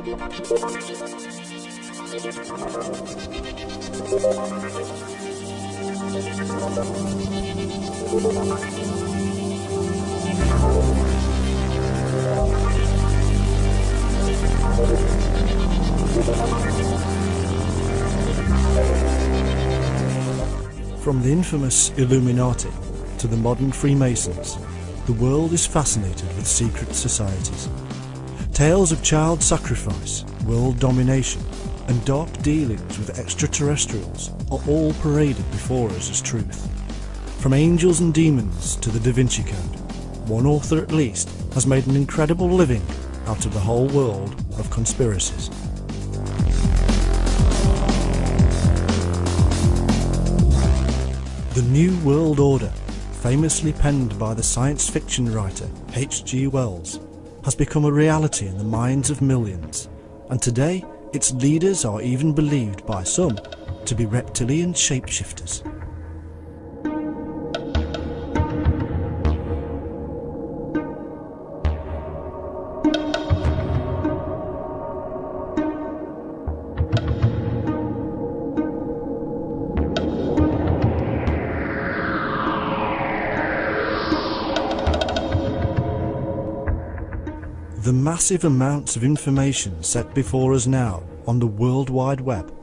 From the infamous Illuminati to the modern Freemasons, the world is fascinated with secret societies. Tales of child sacrifice, world domination, and dark dealings with extraterrestrials are all paraded before us as truth. From angels and demons to the Da Vinci Code, one author at least has made an incredible living out of the whole world of conspiracies. The New World Order, famously penned by the science fiction writer H.G. Wells, has become a reality in the minds of millions, and today its leaders are even believed by some to be reptilian shapeshifters. The massive amounts of information set before us now on the World Wide Web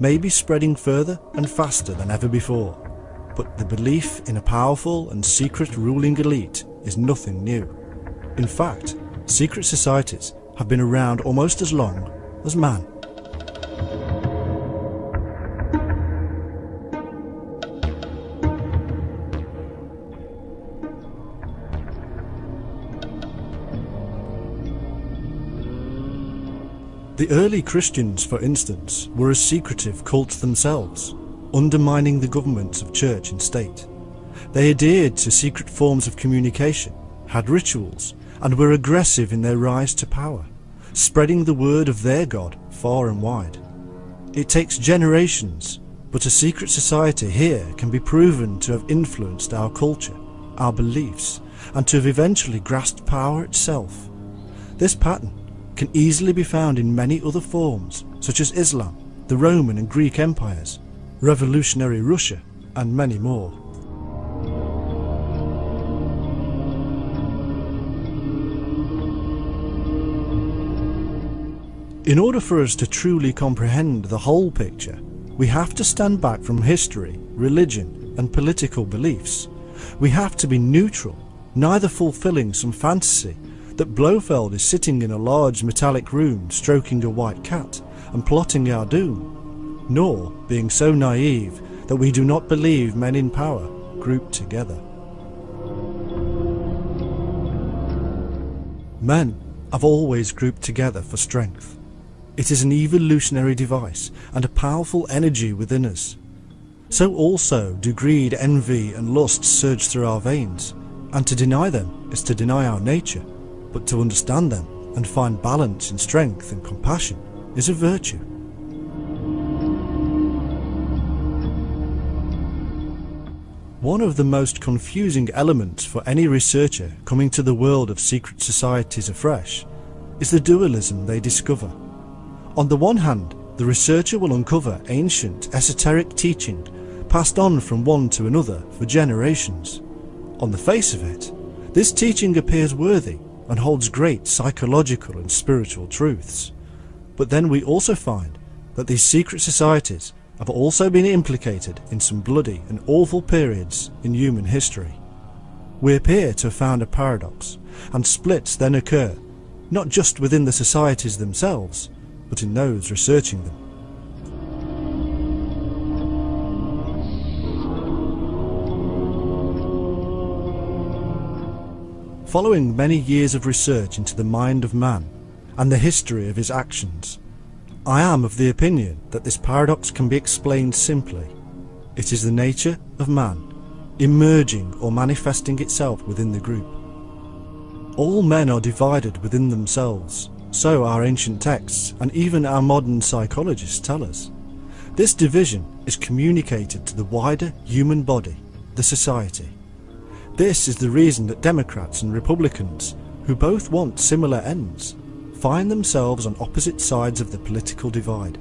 may be spreading further and faster than ever before, but the belief in a powerful and secret ruling elite is nothing new. In fact, secret societies have been around almost as long as man. The early Christians, for instance, were a secretive cult themselves, undermining the governments of church and state. They adhered to secret forms of communication, had rituals, and were aggressive in their rise to power, spreading the word of their God far and wide. It takes generations, but a secret society here can be proven to have influenced our culture, our beliefs, and to have eventually grasped power itself. This pattern can easily be found in many other forms, such as Islam, the Roman and Greek empires, revolutionary Russia, and many more. In order for us to truly comprehend the whole picture, we have to stand back from history, religion, and political beliefs. We have to be neutral, neither fulfilling some fantasy that Blofeld is sitting in a large metallic room stroking a white cat and plotting our doom, nor being so naive that we do not believe men in power grouped together. Men have always grouped together for strength. It is an evolutionary device and a powerful energy within us. So also do greed, envy and lust surge through our veins, and to deny them is to deny our nature. But to understand them and find balance in strength and compassion is a virtue. One of the most confusing elements for any researcher coming to the world of secret societies afresh is the dualism they discover. On the one hand, the researcher will uncover ancient esoteric teaching passed on from one to another for generations. On the face of it, this teaching appears worthy and holds great psychological and spiritual truths. But then we also find that these secret societies have also been implicated in some bloody and awful periods in human history. We appear to have found a paradox, and splits then occur, not just within the societies themselves, but in those researching them. Following many years of research into the mind of man and the history of his actions, I am of the opinion that this paradox can be explained simply. It is the nature of man emerging or manifesting itself within the group. All men are divided within themselves, so our ancient texts and even our modern psychologists tell us. This division is communicated to the wider human body, the society. This is the reason that Democrats and Republicans, who both want similar ends, find themselves on opposite sides of the political divide.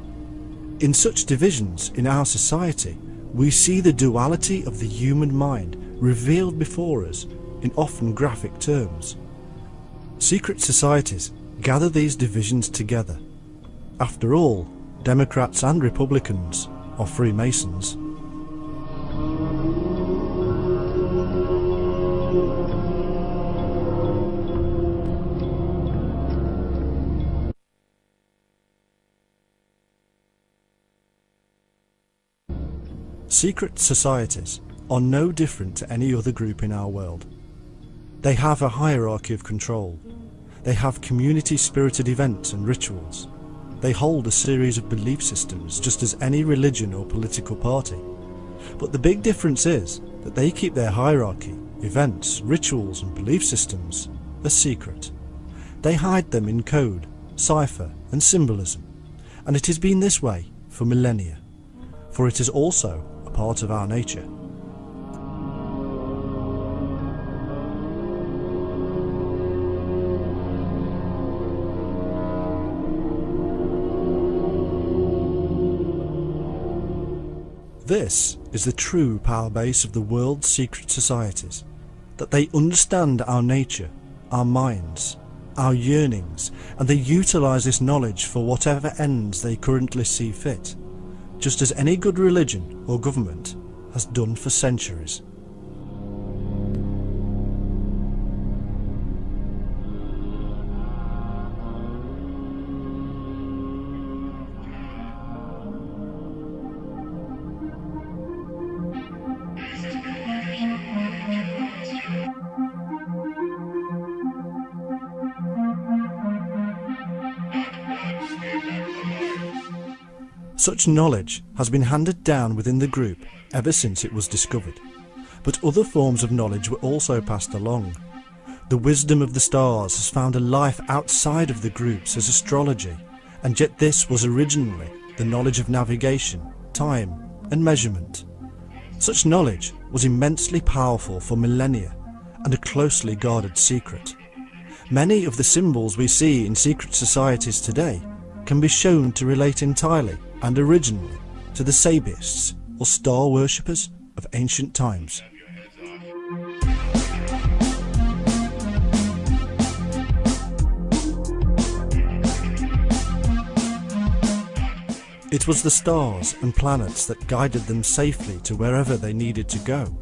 In such divisions in our society, we see the duality of the human mind revealed before us in often graphic terms. Secret societies gather these divisions together. After all, Democrats and Republicans are Freemasons. Secret societies are no different to any other group in our world. They have a hierarchy of control. They have community-spirited events and rituals. They hold a series of belief systems just as any religion or political party. But the big difference is that they keep their hierarchy, events, rituals and belief systems a secret. They hide them in code, cipher and symbolism, and it has been this way for millennia, for it is also a part of our nature. This is the true power base of the world's secret societies, that they understand our nature, our minds, our yearnings, and they utilize this knowledge for whatever ends they currently see fit, just as any good religion or government has done for centuries. Such knowledge has been handed down within the group ever since it was discovered, but other forms of knowledge were also passed along. The wisdom of the stars has found a life outside of the groups as astrology, and yet this was originally the knowledge of navigation, time and measurement. Such knowledge was immensely powerful for millennia and a closely guarded secret. Many of the symbols we see in secret societies today can be shown to relate entirely and originally to the Sabiists or star worshippers of ancient times. It was the stars and planets that guided them safely to wherever they needed to go.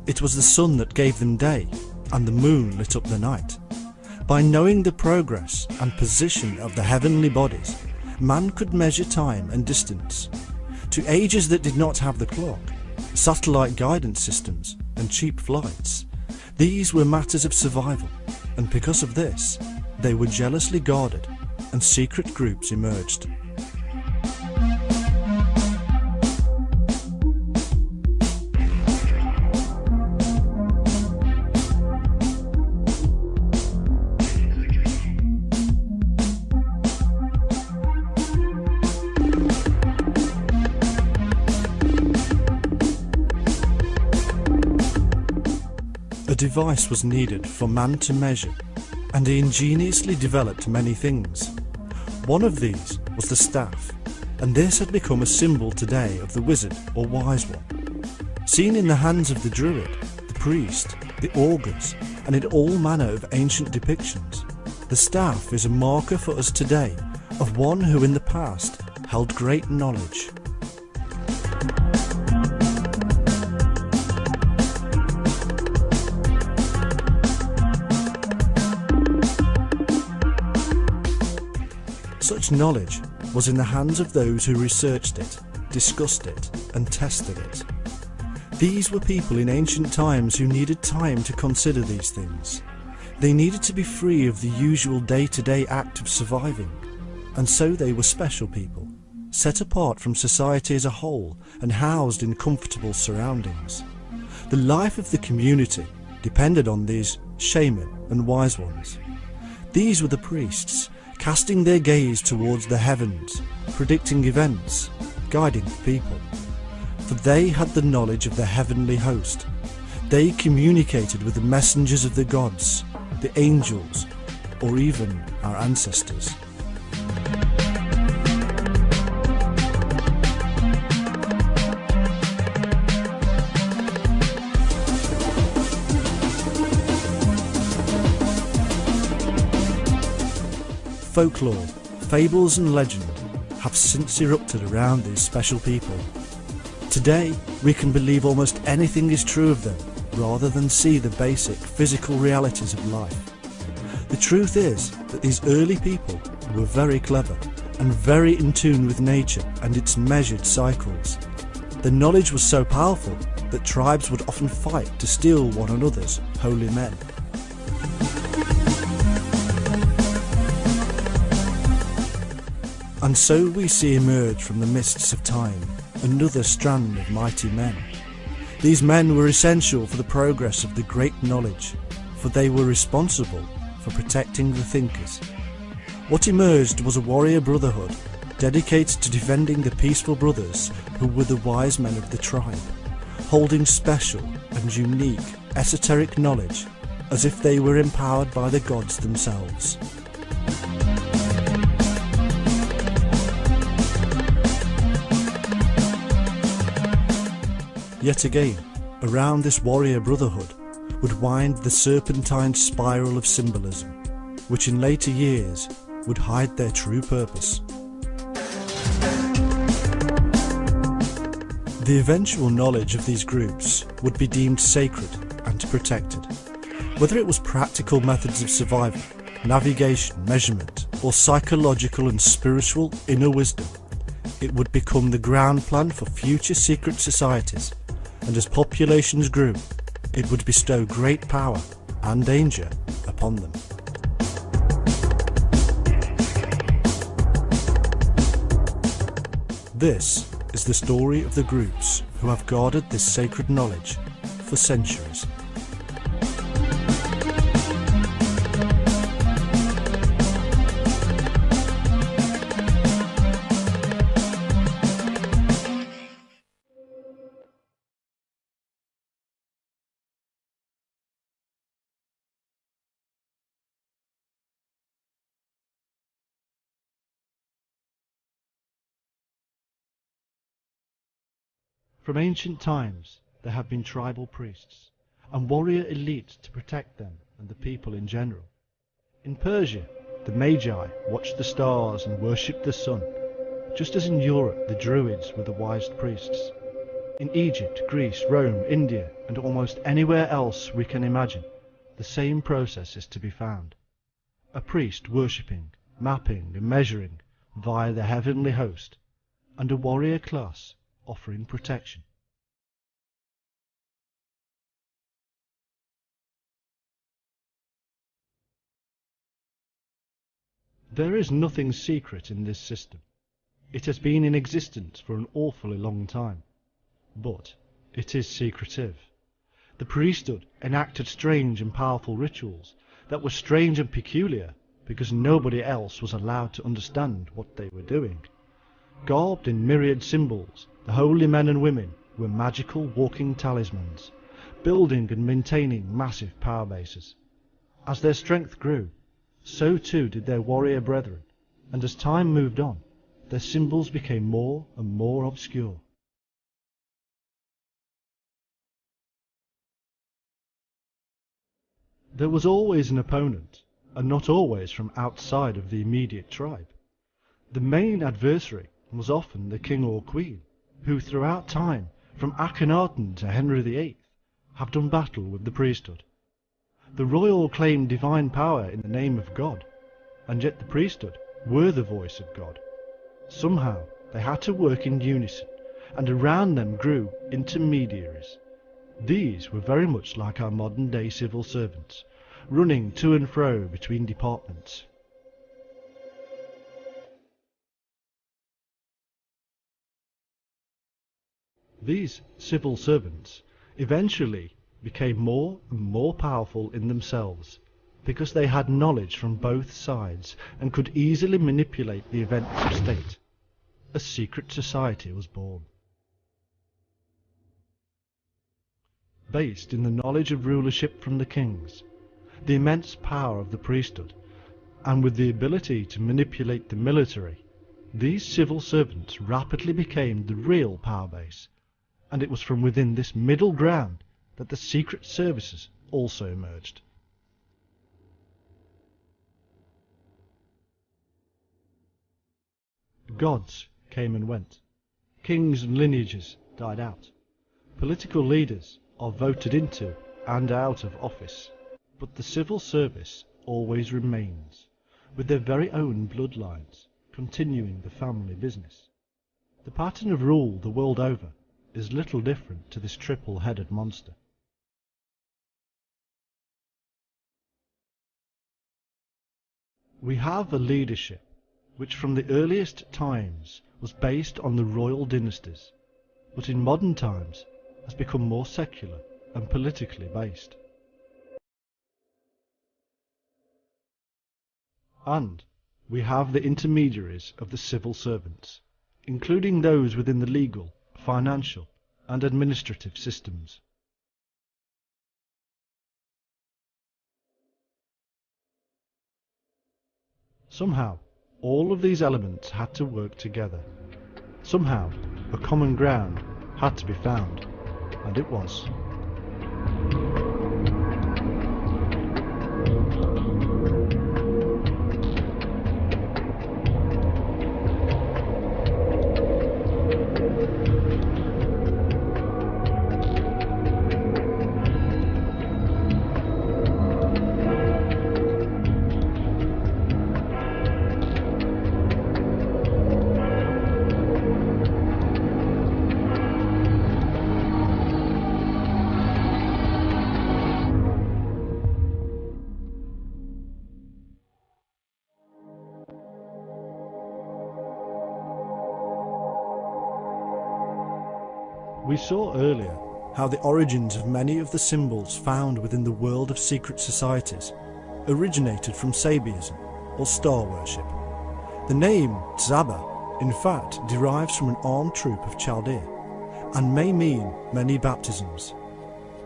It was the sun that gave them day, and the moon lit up the night. By knowing the progress and position of the heavenly bodies, man could measure time and distance. To ages that did not have the clock, satellite guidance systems and cheap flights, these were matters of survival, and because of this, they were jealously guarded and secret groups emerged. A device was needed for man to measure, and he ingeniously developed many things. One of these was the staff, and this had become a symbol today of the wizard or wise one. Seen in the hands of the druid, the priest, the augurs, and in all manner of ancient depictions, the staff is a marker for us today of one who in the past held great knowledge. Such knowledge was in the hands of those who researched it, discussed it, and tested it. These were people in ancient times who needed time to consider these things. They needed to be free of the usual day-to-day act of surviving, and so they were special people, set apart from society as a whole and housed in comfortable surroundings. The life of the community depended on these shaman and wise ones. These were the priests, casting their gaze towards the heavens, predicting events, guiding the people. For they had the knowledge of the heavenly host. They communicated with the messengers of the gods, the angels, or even our ancestors. Folklore, fables and legend have since erupted around these special people. Today, we can believe almost anything is true of them, rather than see the basic physical realities of life. The truth is that these early people were very clever and very in tune with nature and its measured cycles. Their knowledge was so powerful that tribes would often fight to steal one another's holy men. And so we see emerge from the mists of time another strand of mighty men. These men were essential for the progress of the great knowledge, for they were responsible for protecting the thinkers. What emerged was a warrior brotherhood dedicated to defending the peaceful brothers who were the wise men of the tribe, holding special and unique esoteric knowledge as if they were empowered by the gods themselves. Yet again, around this warrior brotherhood would wind the serpentine spiral of symbolism, which in later years would hide their true purpose. The eventual knowledge of these groups would be deemed sacred and protected. Whether it was practical methods of survival, navigation, measurement, or psychological and spiritual inner wisdom, it would become the ground plan for future secret societies, and as populations grew, it would bestow great power and danger upon them. This is the story of the groups who have guarded this sacred knowledge for centuries. From ancient times there have been tribal priests and warrior elites to protect them and the people in general. In Persia, the Magi watched the stars and worshipped the sun, just as in Europe the Druids were the wise priests. In Egypt, Greece, Rome, India, and almost anywhere else we can imagine, the same process is to be found. A priest worshipping, mapping and measuring via the heavenly host, and a warrior class offering protection. There is nothing secret in this system. It has been in existence for an awfully long time. But it is secretive. The priesthood enacted strange and powerful rituals that were strange and peculiar because nobody else was allowed to understand what they were doing. Garbed in myriad symbols, the holy men and women were magical walking talismans, building and maintaining massive power bases. As their strength grew, so too did their warrior brethren, and as time moved on, their symbols became more and more obscure. There was always an opponent, and not always from outside of the immediate tribe. The main adversary was often the king or queen, who throughout time, from Akhenaten to Henry VIII, have done battle with the priesthood. The royal claimed divine power in the name of God, and yet the priesthood were the voice of God. Somehow they had to work in unison, and around them grew intermediaries. These were very much like our modern-day civil servants, running to and fro between departments. These civil servants eventually became more and more powerful in themselves, because they had knowledge from both sides and could easily manipulate the events of state. A secret society was born. Based in the knowledge of rulership from the kings, the immense power of the priesthood, and with the ability to manipulate the military, these civil servants rapidly became the real power base, and it was from within this middle ground that the secret services also emerged. Gods came and went. Kings and lineages died out. Political leaders are voted into and out of office. But the civil service always remains, with their very own bloodlines, continuing the family business. The pattern of rule the world over is little different to this triple-headed monster. We have a leadership which from the earliest times was based on the royal dynasties, but in modern times has become more secular and politically based. And we have the intermediaries of the civil servants, including those within the legal, financial, and administrative systems. Somehow, all of these elements had to work together. Somehow, a common ground had to be found, and it was. We saw earlier how the origins of many of the symbols found within the world of secret societies originated from Sabianism or star worship. The name Tzaba, in fact, derives from an armed troop of Chaldea and may mean many baptisms.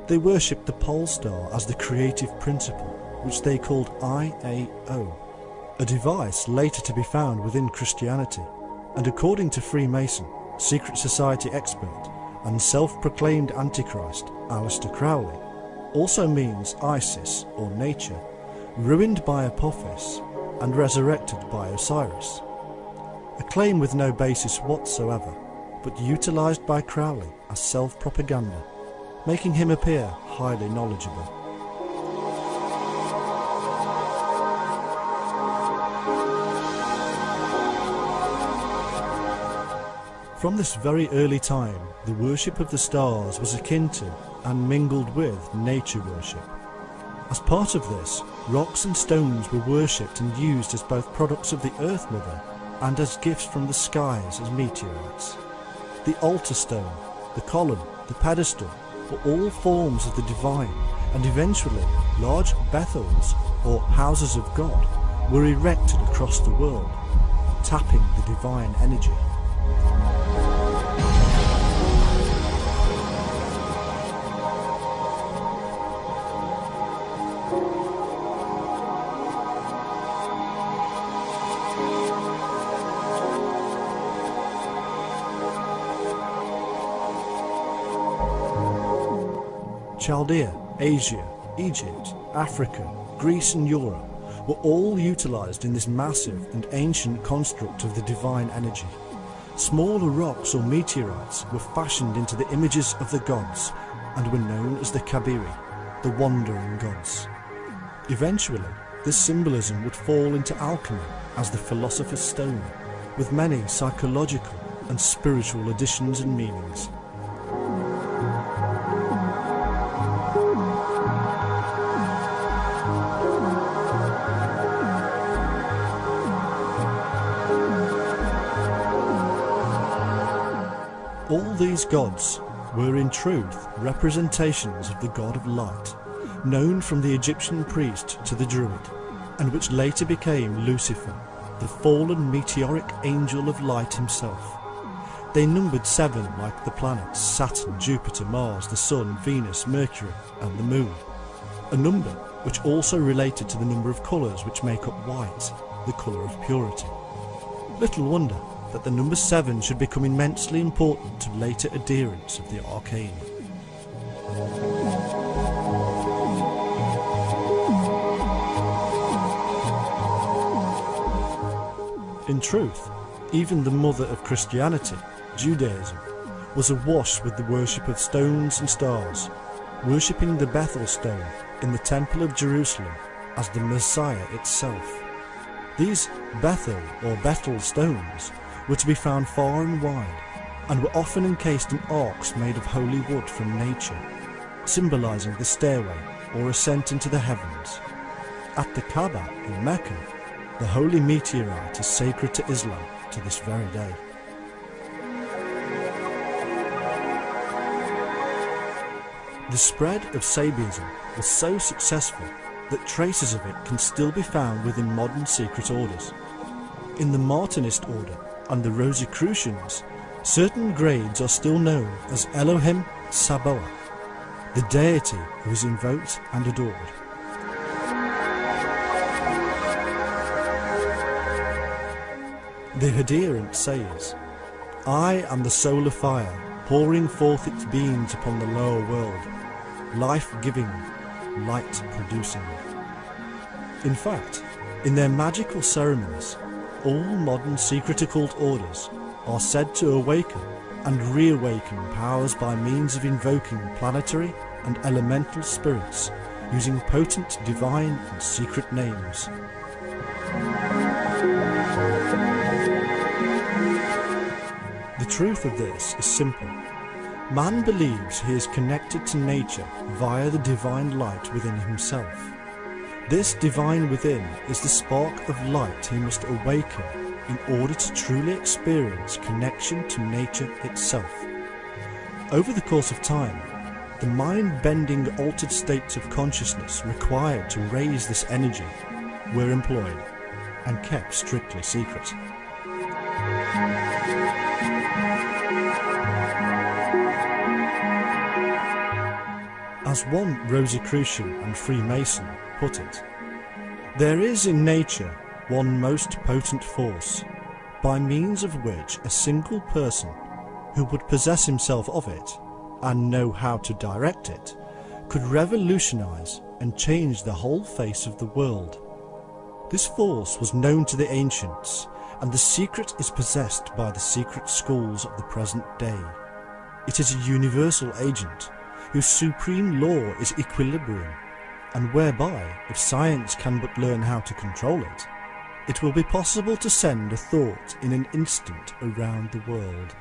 They worshipped the pole star as the creative principle, which they called IAO, a device later to be found within Christianity, and according to Freemason, secret society expert, and self-proclaimed Antichrist, Aleister Crowley, also means Isis, or nature, ruined by Apophis and resurrected by Osiris. A claim with no basis whatsoever, but utilised by Crowley as self-propaganda, making him appear highly knowledgeable. From this very early time, the worship of the stars was akin to and mingled with nature worship. As part of this, rocks and stones were worshipped and used as both products of the Earth Mother and as gifts from the skies as meteorites. The altar stone, the column, the pedestal were all forms of the divine, and eventually large Bethels, or houses of God, were erected across the world, tapping the divine energy. Chaldea, Asia, Egypt, Africa, Greece and Europe were all utilised in this massive and ancient construct of the divine energy. Smaller rocks or meteorites were fashioned into the images of the gods and were known as the Kabiri, the wandering gods. Eventually, this symbolism would fall into alchemy as the philosopher's stone, with many psychological and spiritual additions and meanings. All these gods were in truth representations of the god of light, known from the Egyptian priest to the Druid, and which later became Lucifer, the fallen meteoric angel of light himself. They numbered 7 like the planets Saturn, Jupiter, Mars, the Sun, Venus, Mercury and the Moon. a number which also related to the number of colours which make up white, the colour of purity. Little wonder that the number 7 should become immensely important to later adherents of the arcane. In truth, even the mother of Christianity, Judaism, was awash with the worship of stones and stars, worshipping the Bethel stone in the Temple of Jerusalem as the Messiah itself. These Bethel or Betel stones were to be found far and wide, and were often encased in arks made of holy wood from nature, symbolising the stairway or ascent into the heavens. At the Kaaba in Mecca, the holy meteorite is sacred to Islam to this very day. The spread of Sabiism was so successful that traces of it can still be found within modern secret orders. In the Martinist order and the Rosicrucians, certain grades are still known as Elohim Sabaoth, the deity who is invoked and adored. The adherent says, "I am the solar fire, pouring forth its beams upon the lower world, life-giving, light-producing." In fact, in their magical ceremonies, all modern secret occult orders are said to awaken and reawaken powers by means of invoking planetary and elemental spirits, using potent divine and secret names. The truth of this is simple. Man believes he is connected to nature via the divine light within himself. This divine within is the spark of light he must awaken in order to truly experience connection to nature itself. Over the course of time, the mind-bending altered states of consciousness required to raise this energy were employed and kept strictly secret. As one Rosicrucian and Freemason put it, "There is in nature one most potent force, by means of which a single person, who would possess himself of it, and know how to direct it, could revolutionize and change the whole face of the world. This force was known to the ancients, and the secret is possessed by the secret schools of the present day. It is a universal agent, whose supreme law is equilibrium, and whereby, if science can but learn how to control it, it will be possible to send a thought in an instant around the world,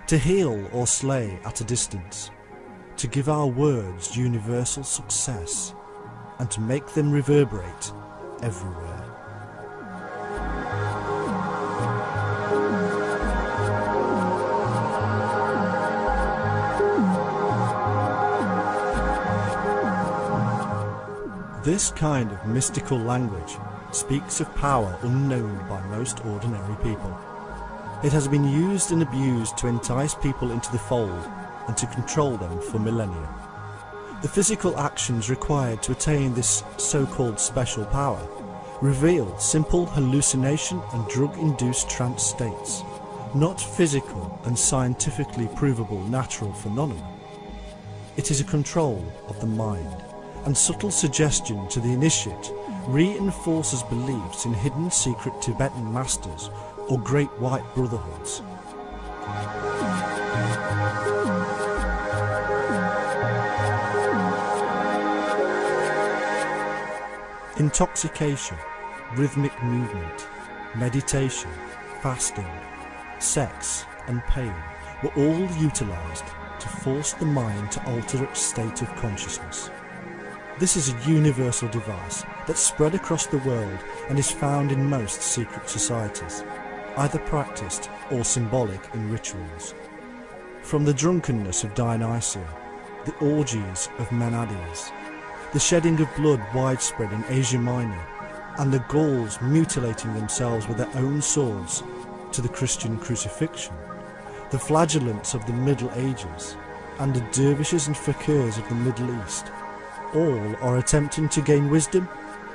to heal or slay at a distance, to give our words universal success, and to make them reverberate everywhere." This kind of mystical language speaks of power unknown by most ordinary people. It has been used and abused to entice people into the fold and to control them for millennia. The physical actions required to attain this so-called special power reveal simple hallucination and drug-induced trance states, not physical and scientifically provable natural phenomena. It is a control of the mind, and subtle suggestion to the initiate reinforces beliefs in hidden secret Tibetan masters or great white brotherhoods. Intoxication, rhythmic movement, meditation, fasting, sex and pain were all utilised to force the mind to alter its state of consciousness. This is a universal device that spread across the world and is found in most secret societies, either practiced or symbolic in rituals. From the drunkenness of Dionysia, the orgies of Menades, the shedding of blood widespread in Asia Minor, and the Gauls mutilating themselves with their own swords, to the Christian crucifixion, the flagellants of the Middle Ages, and the dervishes and fakirs of the Middle East, all are attempting to gain wisdom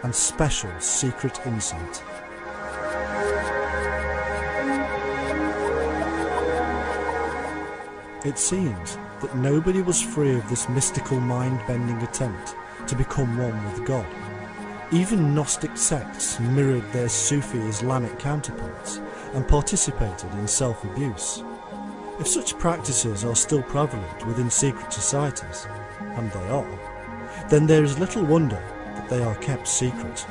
and special secret insight. It seems that nobody was free of this mystical mind-bending attempt to become one with God. Even Gnostic sects mirrored their Sufi Islamic counterparts and participated in self-abuse. If such practices are still prevalent within secret societies, and they are, then there is little wonder that they are kept secret.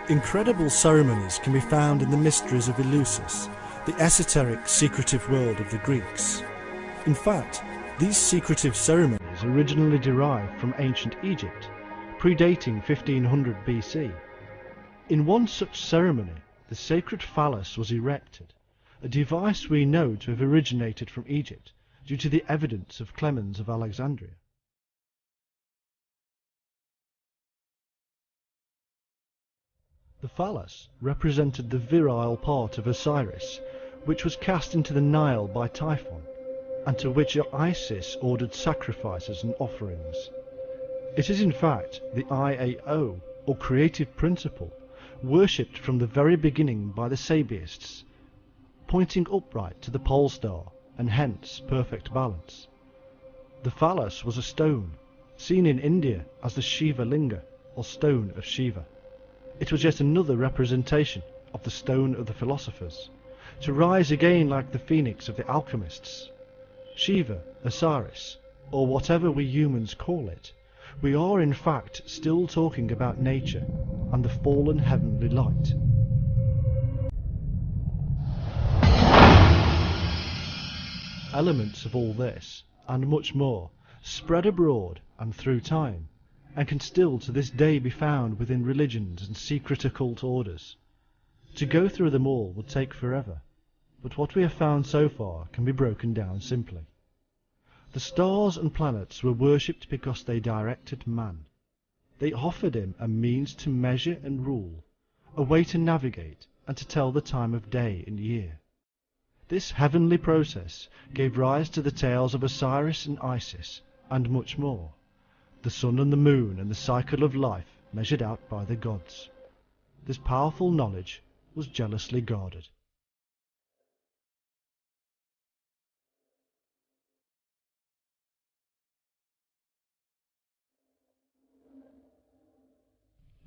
Incredible ceremonies can be found in the mysteries of Eleusis, the esoteric, secretive world of the Greeks. In fact, these secretive ceremonies originally derived from ancient Egypt, predating 1500 BC. In one such ceremony, the sacred phallus was erected, a device we know to have originated from Egypt due to the evidence of Clemens of Alexandria. The phallus represented the virile part of Osiris, which was cast into the Nile by Typhon, and to which Isis ordered sacrifices and offerings. It is in fact the IAO, or creative principle, worshipped from the very beginning by the Sabaists, pointing upright to the pole star, and hence perfect balance. The phallus was a stone, seen in India as the Shiva Linga, or stone of Shiva. It was yet another representation of the stone of the philosophers, to rise again like the phoenix of the alchemists. Shiva, Osiris, or whatever we humans call it, we are in fact still talking about nature and the fallen heavenly light. Elements of all this, and much more, spread abroad and through time, and can still to this day be found within religions and secret occult orders. To go through them all would take forever, but what we have found so far can be broken down simply. The stars and planets were worshipped because they directed man. They offered him a means to measure and rule, a way to navigate and to tell the time of day and year. This heavenly process gave rise to the tales of Osiris and Isis, and much more. The sun and the moon and the cycle of life measured out by the gods. This powerful knowledge was jealously guarded.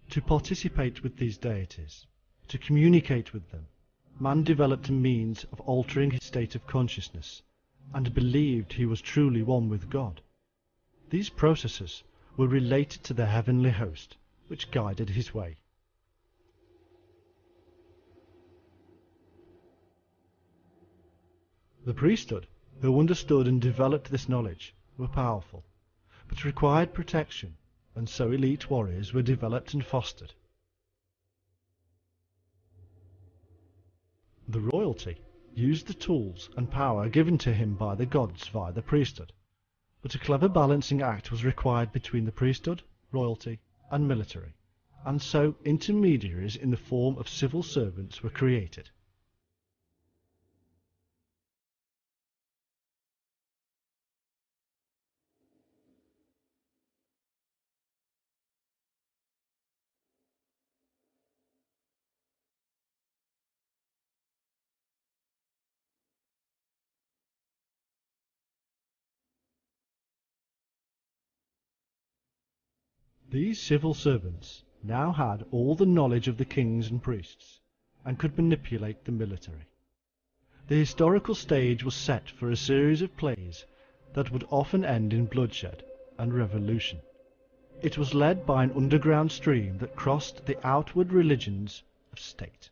To participate with these deities, to communicate with them, man developed a means of altering his state of consciousness, and believed he was truly one with God. These processes were related to the heavenly host, which guided his way. The priesthood, who understood and developed this knowledge, were powerful, but required protection, and so elite warriors were developed and fostered. The royalty used the tools and power given to him by the gods via the priesthood, but a clever balancing act was required between the priesthood, royalty, and military, and so intermediaries in the form of civil servants were created. These civil servants now had all the knowledge of the kings and priests, and could manipulate the military. The historical stage was set for a series of plays that would often end in bloodshed and revolution. It was led by an underground stream that crossed the outward religions of state.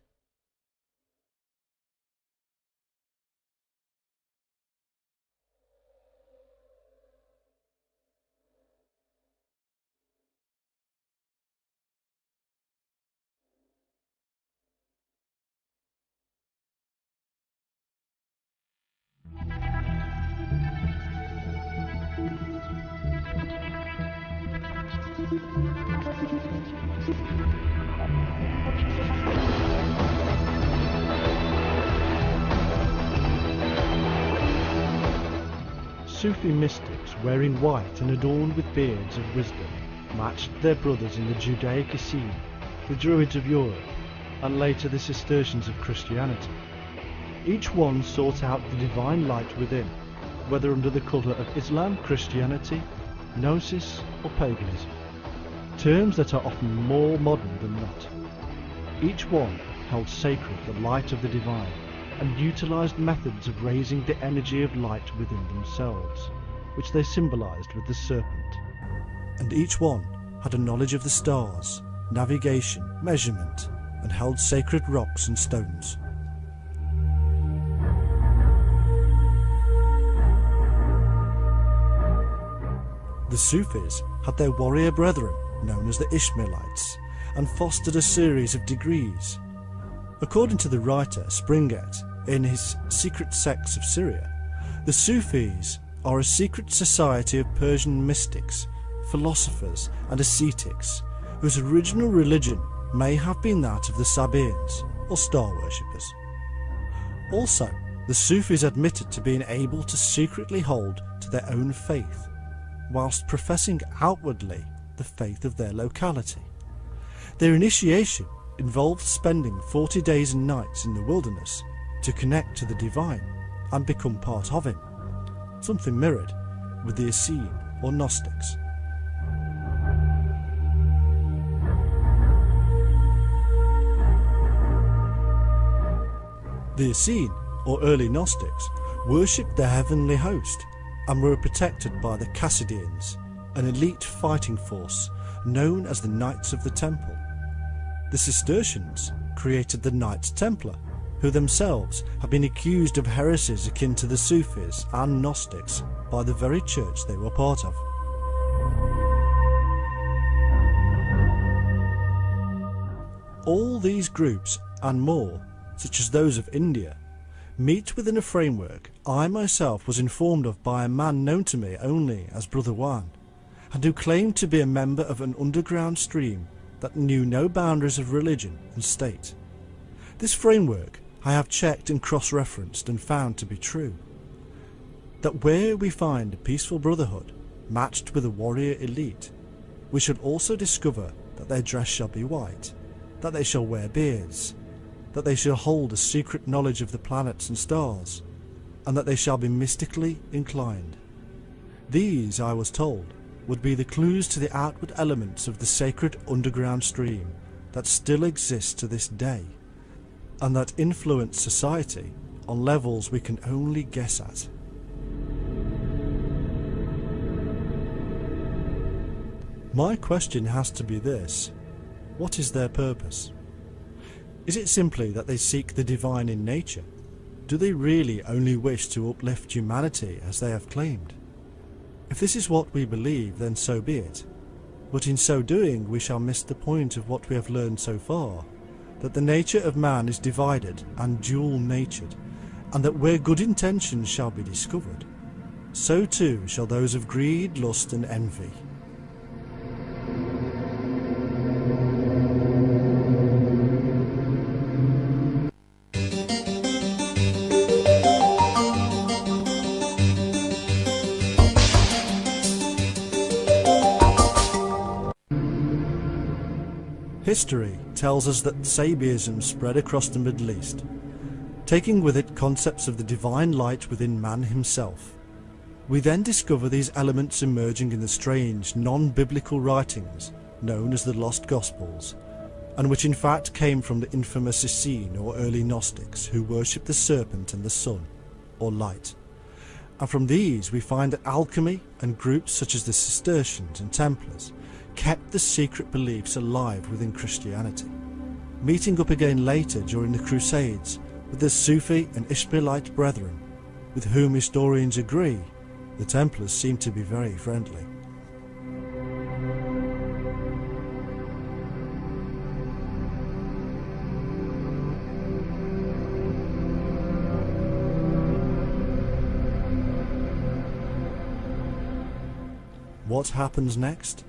Sufi mystics wearing white and adorned with beards of wisdom matched their brothers in the Judaic Essene, the Druids of Europe, and later the Cistercians of Christianity. Each one sought out the divine light within, whether under the colour of Islam, Christianity, Gnosis or paganism, terms that are often more modern than not. Each one held sacred the light of the divine and utilised methods of raising the energy of light within themselves, which they symbolised with the serpent. And each one had a knowledge of the stars, navigation, measurement, and held sacred rocks and stones. The Sufis had their warrior brethren, known as the Ishmaelites, and fostered a series of degrees. According to the writer Springet, in his Secret Sects of Syria, the Sufis are a secret society of Persian mystics, philosophers and ascetics, whose original religion may have been that of the Sabaeans, or star worshippers. Also, the Sufis admitted to being able to secretly hold to their own faith, whilst professing outwardly the faith of their locality. Their initiation involved spending 40 days and nights in the wilderness to connect to the divine and become part of him, something mirrored with the Essene or Gnostics. The Essene, or early Gnostics, worshipped the heavenly host and were protected by the Chassidians, an elite fighting force known as the Knights of the Temple. The Cistercians created the Knights Templar, who themselves have been accused of heresies akin to the Sufis and Gnostics by the very church they were part of. All these groups and more, such as those of India, meet within a framework I myself was informed of by a man known to me only as Brother Wan, and who claimed to be a member of an underground stream that knew no boundaries of religion and state. This framework I have checked and cross-referenced and found to be true. That where we find a peaceful brotherhood matched with a warrior elite, we should also discover that their dress shall be white, that they shall wear beards, that they shall hold a secret knowledge of the planets and stars, and that they shall be mystically inclined. These, I was told, would be the clues to the outward elements of the sacred underground stream that still exists to this day, and that influence society on levels we can only guess at. My question has to be this: what is their purpose? Is it simply that they seek the divine in nature? Do they really only wish to uplift humanity as they have claimed? If this is what we believe, then so be it. But in so doing we shall miss the point of what we have learned so far, that the nature of man is divided and dual-natured, and that where good intentions shall be discovered, so too shall those of greed, lust and envy. History tells us that Sabiism spread across the Middle East, taking with it concepts of the divine light within man himself. We then discover these elements emerging in the strange, non-biblical writings known as the Lost Gospels, and which in fact came from the infamous Essene or early Gnostics, who worshipped the serpent and the sun, or light. And from these we find that alchemy and groups such as the Cistercians and Templars kept the secret beliefs alive within Christianity, meeting up again later during the Crusades with the Sufi and Ishmaelite brethren, with whom historians agree the Templars seem to be very friendly. What happens next?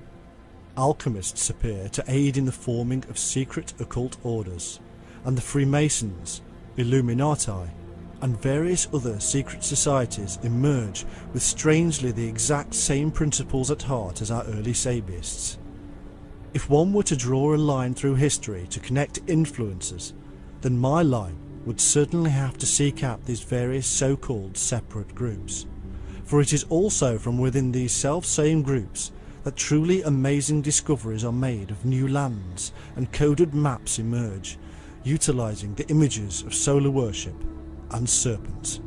Alchemists appear to aid in the forming of secret occult orders, and the Freemasons, Illuminati, and various other secret societies emerge with strangely the exact same principles at heart as our early Sabiists. If one were to draw a line through history to connect influences, then my line would certainly have to seek out these various so-called separate groups. For it is also from within these self-same groups that truly amazing discoveries are made of new lands and coded maps emerge, utilizing the images of solar worship and serpents.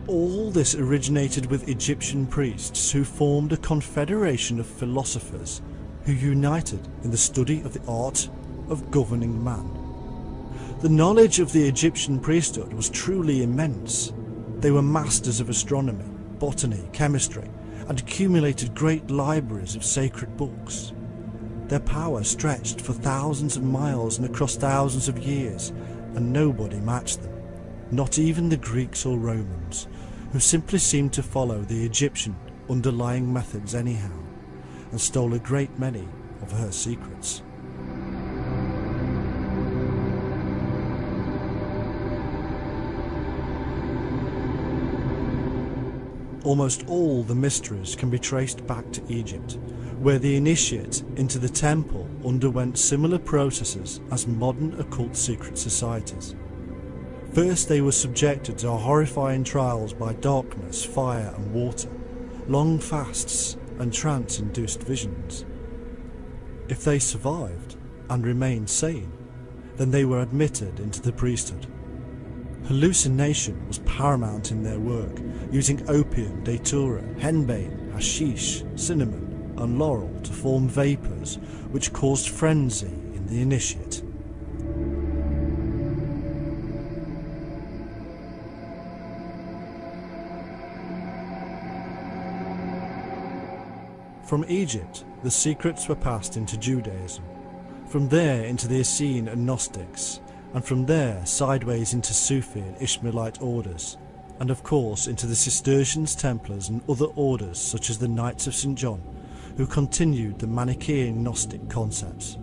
All this originated with Egyptian priests who formed a confederation of philosophers who united in the study of the art of governing man. The knowledge of the Egyptian priesthood was truly immense. They were masters of astronomy, botany, chemistry, and accumulated great libraries of sacred books. Their power stretched for thousands of miles and across thousands of years, and nobody matched them, not even the Greeks or Romans, who simply seemed to follow the Egyptian underlying methods anyhow, and stole a great many of her secrets. Almost all the mysteries can be traced back to Egypt, where the initiate into the temple underwent similar processes as modern occult secret societies. First they were subjected to horrifying trials by darkness, fire and water, long fasts and trance-induced visions. If they survived and remained sane, then they were admitted into the priesthood. Hallucination was paramount in their work, using opium, datura, henbane, hashish, cinnamon and laurel to form vapours which caused frenzy in the initiate. From Egypt, the secrets were passed into Judaism, from there into the Essene and Gnostics, and from there sideways into Sufi and Ishmaelite orders, and of course into the Cistercians, Templars and other orders such as the Knights of St. John, who continued the Manichaean Gnostic concepts.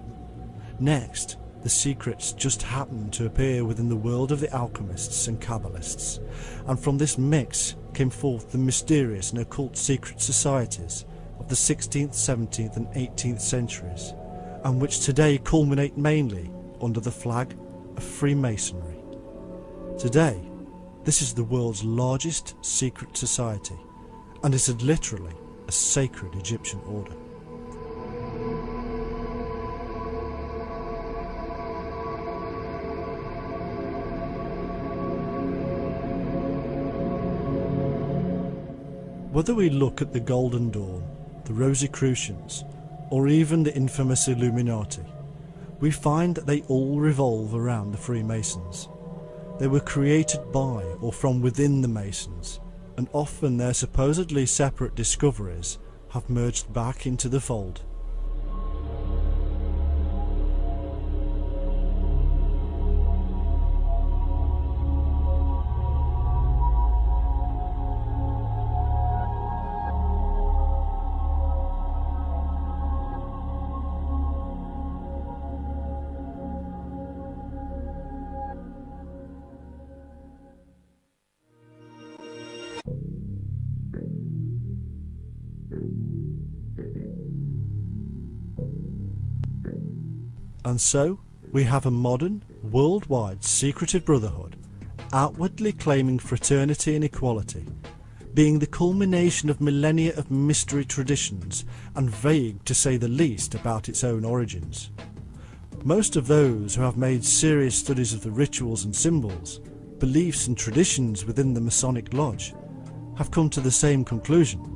Next, the secrets just happened to appear within the world of the alchemists and Kabbalists, and from this mix came forth the mysterious and occult secret societies of the 16th, 17th and 18th centuries, and which today culminate mainly under the flag of Freemasonry. Today, this is the world's largest secret society, and is literally a sacred Egyptian order. Whether we look at the Golden Dawn, the Rosicrucians, or even the infamous Illuminati, we find that they all revolve around the Freemasons. They were created by or from within the Masons, and often their supposedly separate discoveries have merged back into the fold. And so, we have a modern, worldwide secretive brotherhood, outwardly claiming fraternity and equality, being the culmination of millennia of mystery traditions and vague to say the least about its own origins. Most of those who have made serious studies of the rituals and symbols, beliefs and traditions within the Masonic Lodge have come to the same conclusion,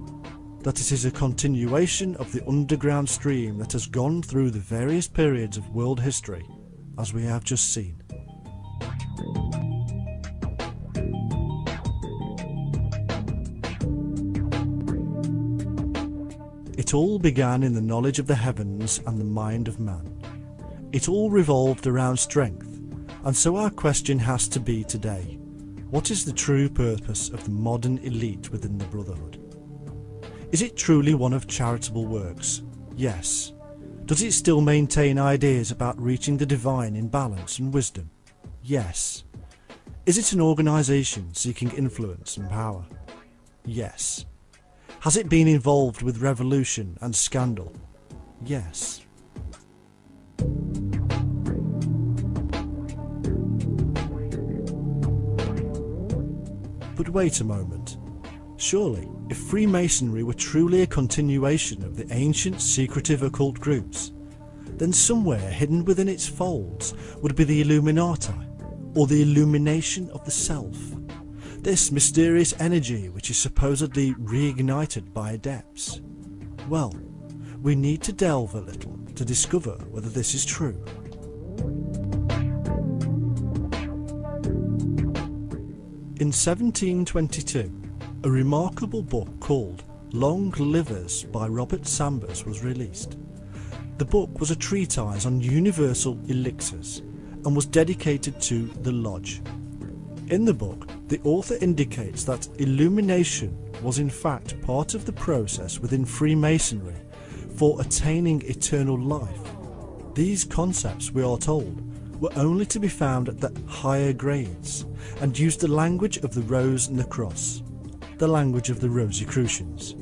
that it is a continuation of the underground stream that has gone through the various periods of world history, as we have just seen. It all began in the knowledge of the heavens and the mind of man. It all revolved around strength, and so our question has to be today: what is the true purpose of the modern elite within the Brotherhood? Is it truly one of charitable works? Yes. Does it still maintain ideas about reaching the divine in balance and wisdom? Yes. Is it an organisation seeking influence and power? Yes. Has it been involved with revolution and scandal? Yes. But wait a moment. Surely, if Freemasonry were truly a continuation of the ancient secretive occult groups, then somewhere hidden within its folds would be the Illuminati, or the illumination of the self. This mysterious energy which is supposedly reignited by adepts. Well, we need to delve a little to discover whether this is true. In 1722, a remarkable book called Long Livers by Robert Sambers was released. The book was a treatise on universal elixirs and was dedicated to the Lodge. In the book, the author indicates that illumination was in fact part of the process within Freemasonry for attaining eternal life. These concepts, we are told, were only to be found at the higher grades and used the language of the rose and the cross, the language of the Rosicrucians.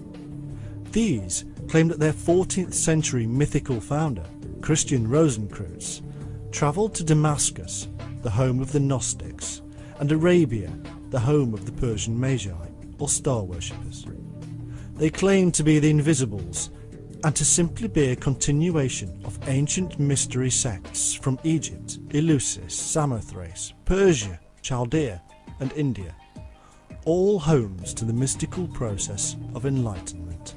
These claimed that their 14th century mythical founder, Christian Rosenkreuz, travelled to Damascus, the home of the Gnostics, and Arabia, the home of the Persian Magi, or star worshippers. They claimed to be the Invisibles, and to simply be a continuation of ancient mystery sects from Egypt, Eleusis, Samothrace, Persia, Chaldea, and India, all homes to the mystical process of enlightenment.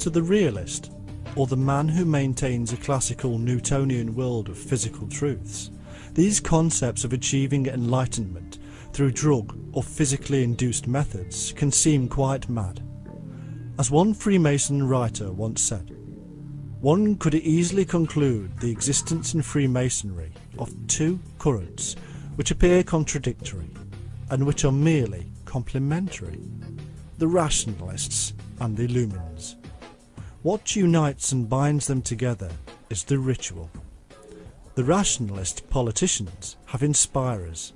To the realist, or the man who maintains a classical Newtonian world of physical truths, these concepts of achieving enlightenment through drug or physically induced methods can seem quite mad. As one Freemason writer once said, one could easily conclude the existence in Freemasonry of two currents which appear contradictory and which are merely complementary: the rationalists and the Illumins. What unites and binds them together is the ritual. The rationalist politicians have inspirers.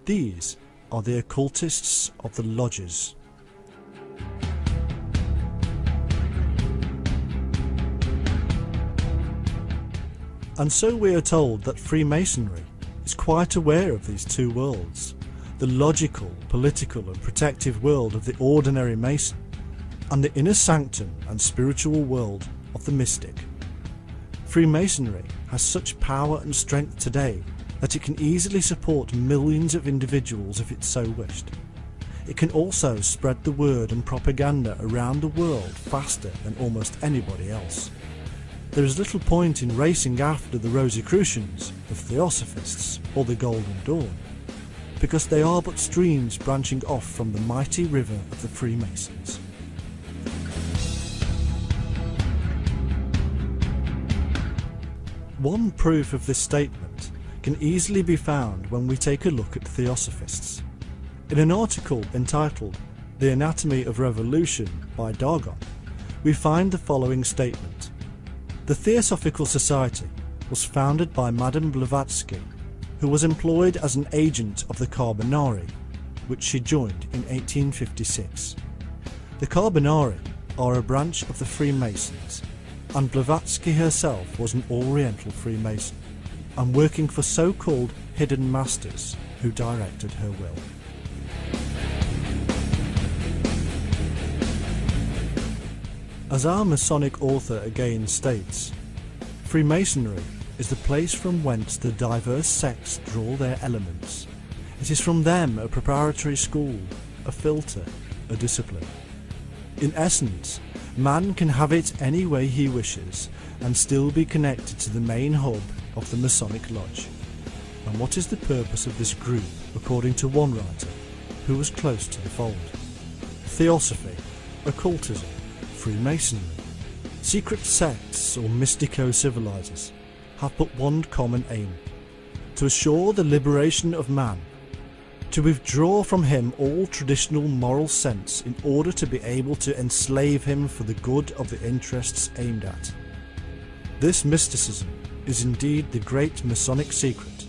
These are the occultists of the lodges. And so we are told that Freemasonry is quite aware of these two worlds, the logical, political and protective world of the ordinary Mason, and the inner sanctum and spiritual world of the mystic. Freemasonry has such power and strength today that it can easily support millions of individuals if it so wished. It can also spread the word and propaganda around the world faster than almost anybody else. There is little point in racing after the Rosicrucians, the Theosophists, or the Golden Dawn, because they are but streams branching off from the mighty river of the Freemasons. One proof of this statement can easily be found when we take a look at Theosophists. In an article entitled The Anatomy of Revolution by Dargon, we find the following statement. The Theosophical Society was founded by Madame Blavatsky, who was employed as an agent of the Carbonari, which she joined in 1856. The Carbonari are a branch of the Freemasons, and Blavatsky herself was an Oriental Freemason, and working for so-called hidden masters who directed her will. As our Masonic author again states, Freemasonry is the place from whence the diverse sects draw their elements. It is from them a preparatory school, a filter, a discipline. In essence, man can have it any way he wishes and still be connected to the main hub of the Masonic Lodge. And what is the purpose of this group, according to one writer, who was close to the fold? Theosophy, occultism, Freemasonry, secret sects or mystico-civilizers have but one common aim: to assure the liberation of man, to withdraw from him all traditional moral sense in order to be able to enslave him for the good of the interests aimed at. This mysticism is indeed the great Masonic secret,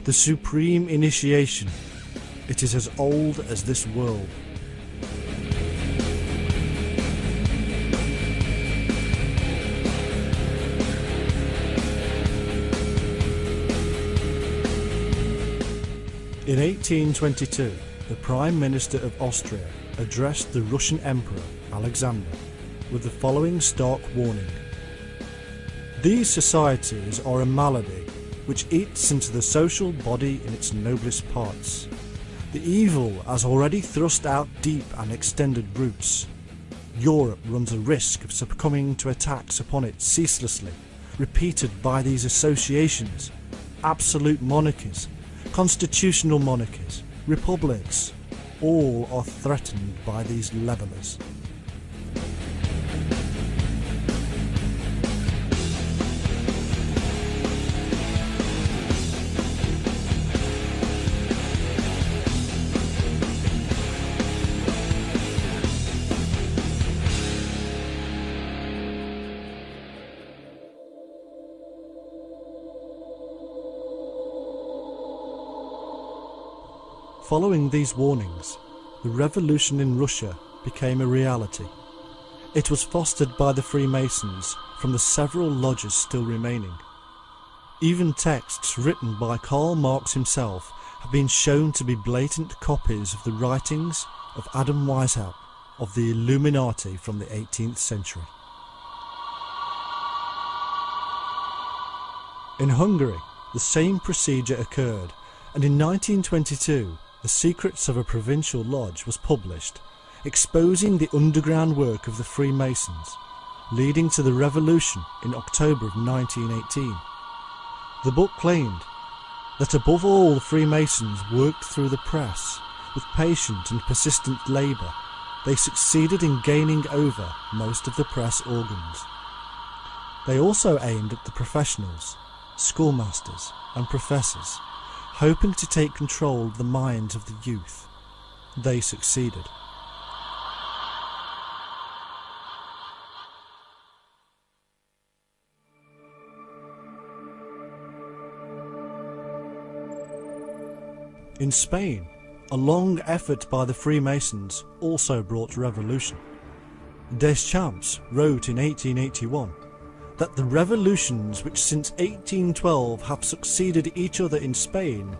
the supreme initiation. It is as old as this world. In 1822, the Prime Minister of Austria addressed the Russian Emperor Alexander with the following stark warning: "These societies are a malady which eats into the social body in its noblest parts. The evil has already thrust out deep and extended roots. Europe runs a risk of succumbing to attacks upon it ceaselessly, repeated by these associations. Absolute monarchies, constitutional monarchies, republics, all are threatened by these levellers." Following these warnings, the revolution in Russia became a reality. It was fostered by the Freemasons from the several lodges still remaining. Even texts written by Karl Marx himself have been shown to be blatant copies of the writings of Adam Weishaupt of the Illuminati from the 18th century. In Hungary, the same procedure occurred, and in 1922 The Secrets of a Provincial Lodge was published, exposing the underground work of the Freemasons, leading to the revolution in October of 1918. The book claimed that above all the Freemasons worked through the press. With patient and persistent labour, they succeeded in gaining over most of the press organs. They also aimed at the professionals, schoolmasters and professors, hoping to take control of the minds of the youth. They succeeded. In Spain, a long effort by the Freemasons also brought revolution. Deschamps wrote in 1881 that the revolutions which since 1812 have succeeded each other in Spain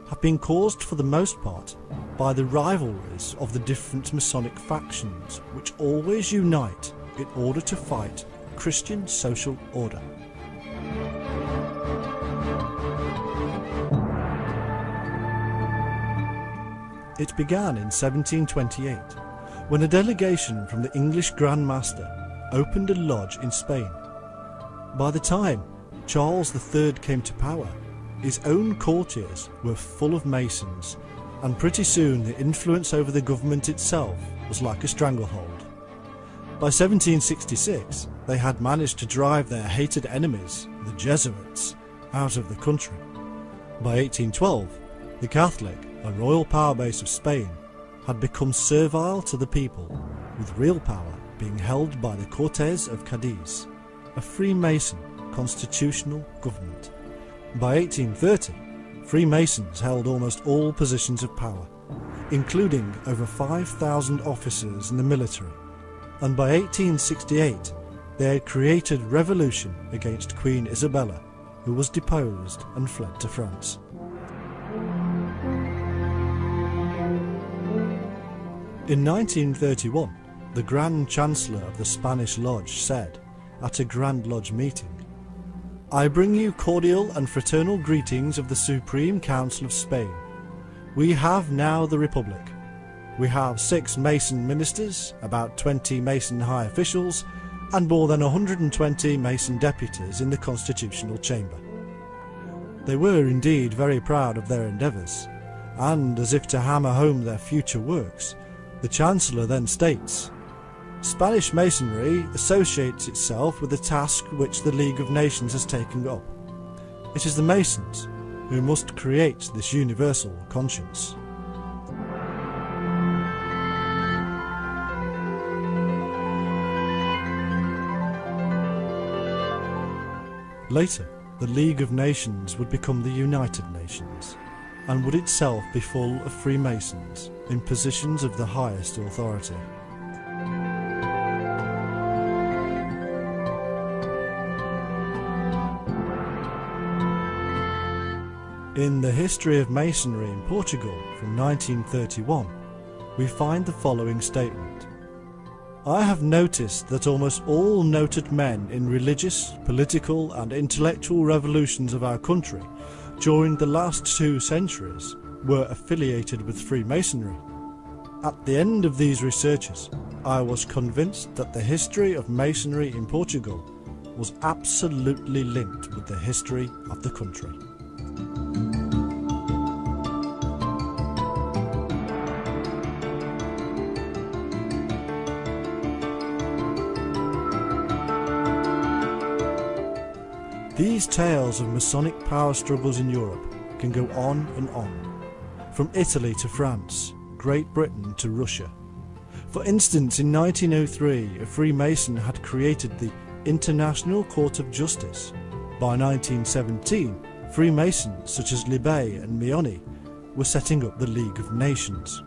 have been caused for the most part by the rivalries of the different Masonic factions, which always unite in order to fight Christian social order. It began in 1728, when a delegation from the English Grand Master opened a lodge in Spain. By the time Charles III came to power, his own courtiers were full of Masons, and pretty soon the influence over the government itself was like a stranglehold. By 1766, they had managed to drive their hated enemies, the Jesuits, out of the country. By 1812, the Catholic, a royal power base of Spain, had become servile to the people, with real power being held by the Cortes of Cadiz, a Freemason constitutional government. By 1830, Freemasons held almost all positions of power, including over 5,000 officers in the military, and by 1868 they had created revolution against Queen Isabella, who was deposed and fled to France. In 1931, the Grand Chancellor of the Spanish Lodge said, at a Grand Lodge meeting, "I bring you cordial and fraternal greetings of the Supreme Council of Spain. We have now the Republic. We have 6 Mason ministers, about 20 Mason high officials, and more than 120 Mason deputies in the Constitutional Chamber. They were indeed very proud of their endeavours, and as if to hammer home their future works, the Chancellor then states, "Spanish Masonry associates itself with the task which the League of Nations has taken up. It is the Masons who must create this universal conscience." Later, the League of Nations would become the United Nations, and would itself be full of Freemasons in positions of the highest authority. In the history of Masonry in Portugal from 1931, we find the following statement. "I have noticed that almost all noted men in religious, political and intellectual revolutions of our country during the last 2 centuries were affiliated with Freemasonry. At the end of these researches, I was convinced that the history of Masonry in Portugal was absolutely linked with the history of the country." These tales of Masonic power struggles in Europe can go on and on, from Italy to France, Great Britain to Russia. For instance, in 1903, a Freemason had created the International Court of Justice. By 1917, Freemasons such as Libet and Mioni were setting up the League of Nations.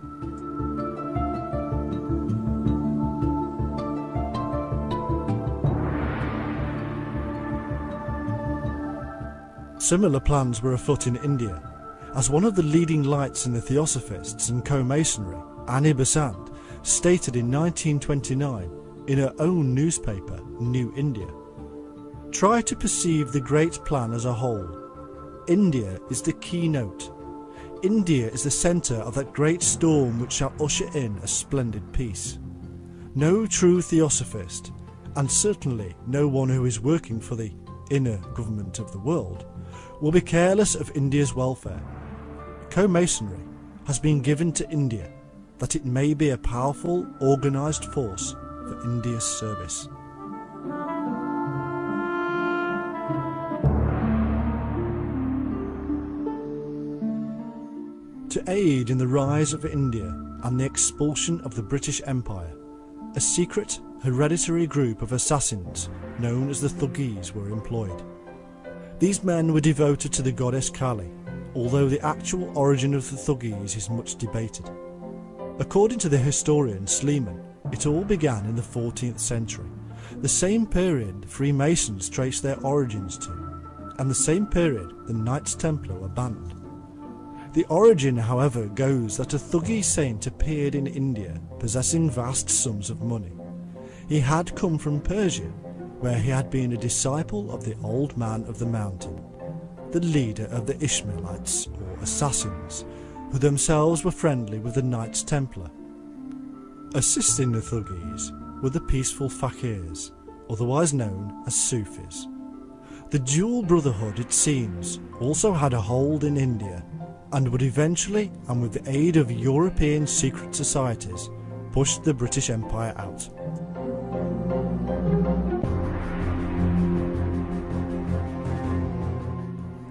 Similar plans were afoot in India, as one of the leading lights in the Theosophists and co-Masonry, Annie Besant, stated in 1929 in her own newspaper, New India. "Try to perceive the great plan as a whole. India is the keynote. India is the centre of that great storm which shall usher in a splendid peace. No true Theosophist, and certainly no one who is working for the inner government of the world, will be careless of India's welfare. Co-Masonry has been given to India that it may be a powerful, organised force for India's service." To aid in the rise of India and the expulsion of the British Empire, a secret, hereditary group of assassins known as the Thuggis were employed. These men were devoted to the goddess Kali, although the actual origin of the Thuggis is much debated. According to the historian Sleeman, it all began in the 14th century, the same period the Freemasons trace their origins to, and the same period the Knights Templar were banned. The origin, however, goes that a Thuggi saint appeared in India possessing vast sums of money. He had come from Persia, where he had been a disciple of the Old Man of the Mountain, the leader of the Ishmaelites or assassins, who themselves were friendly with the Knights Templar. Assisting the Thuggis were the peaceful fakirs, otherwise known as Sufis. The dual brotherhood, it seems, also had a hold in India, and would eventually, and with the aid of European secret societies, push the British Empire out.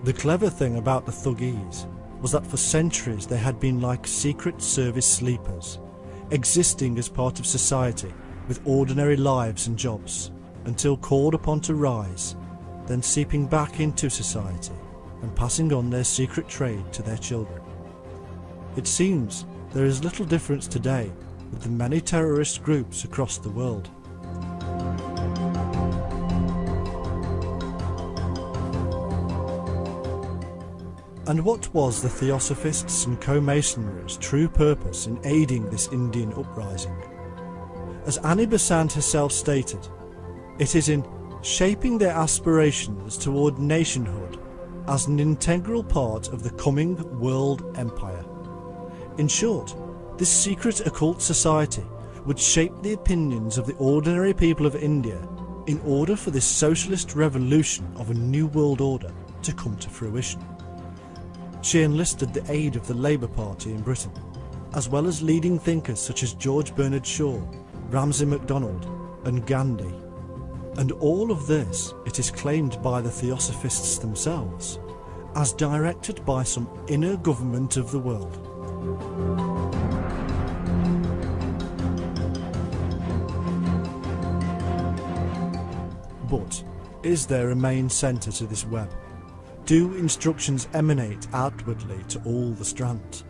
The clever thing about the Thuggis was that for centuries they had been like secret service sleepers, existing as part of society with ordinary lives and jobs, until called upon to rise, then seeping back into society and passing on their secret trade to their children. It seems there is little difference today with the many terrorist groups across the world. And what was the Theosophists and co-Masonry's true purpose in aiding this Indian uprising? As Annie Besant herself stated, it is in shaping their aspirations toward nationhood as an integral part of the coming world empire. In short, This secret occult society would shape the opinions of the ordinary people of India in order for this socialist revolution of a new world order to come to fruition. She enlisted the aid of the Labour Party in Britain, as well as leading thinkers such as George Bernard Shaw, Ramsay MacDonald and Gandhi. And all of this, it is claimed by the Theosophists themselves, as directed by some inner government of the world. But is there a main centre to this web? Do instructions emanate outwardly to all the strands?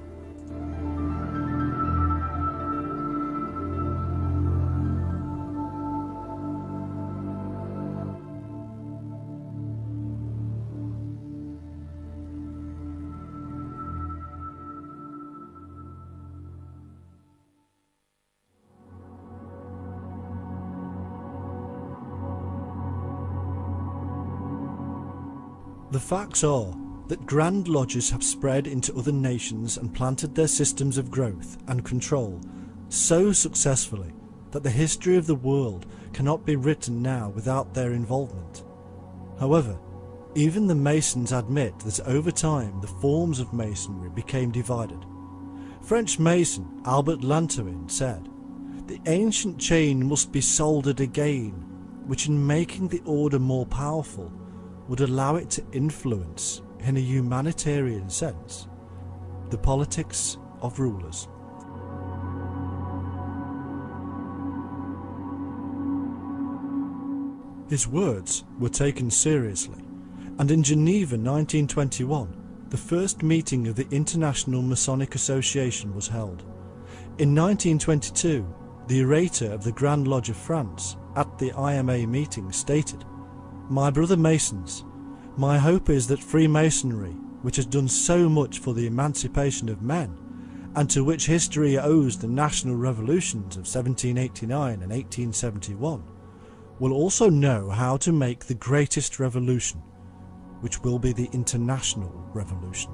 The facts are that Grand Lodges have spread into other nations and planted their systems of growth and control so successfully that the history of the world cannot be written now without their involvement. However, even the Masons admit that over time the forms of Masonry became divided. French Mason Albert Lantoin said, "The ancient chain must be soldered again, which in making the order more powerful would allow it to influence, in a humanitarian sense, the politics of rulers." His words were taken seriously, and in Geneva 1921, the first meeting of the International Masonic Association was held. In 1922, the orator of the Grand Lodge of France at the IMA meeting stated, "My brother Masons, my hope is that Freemasonry, which has done so much for the emancipation of men, and to which history owes the national revolutions of 1789 and 1871, will also know how to make the greatest revolution, which will be the international revolution."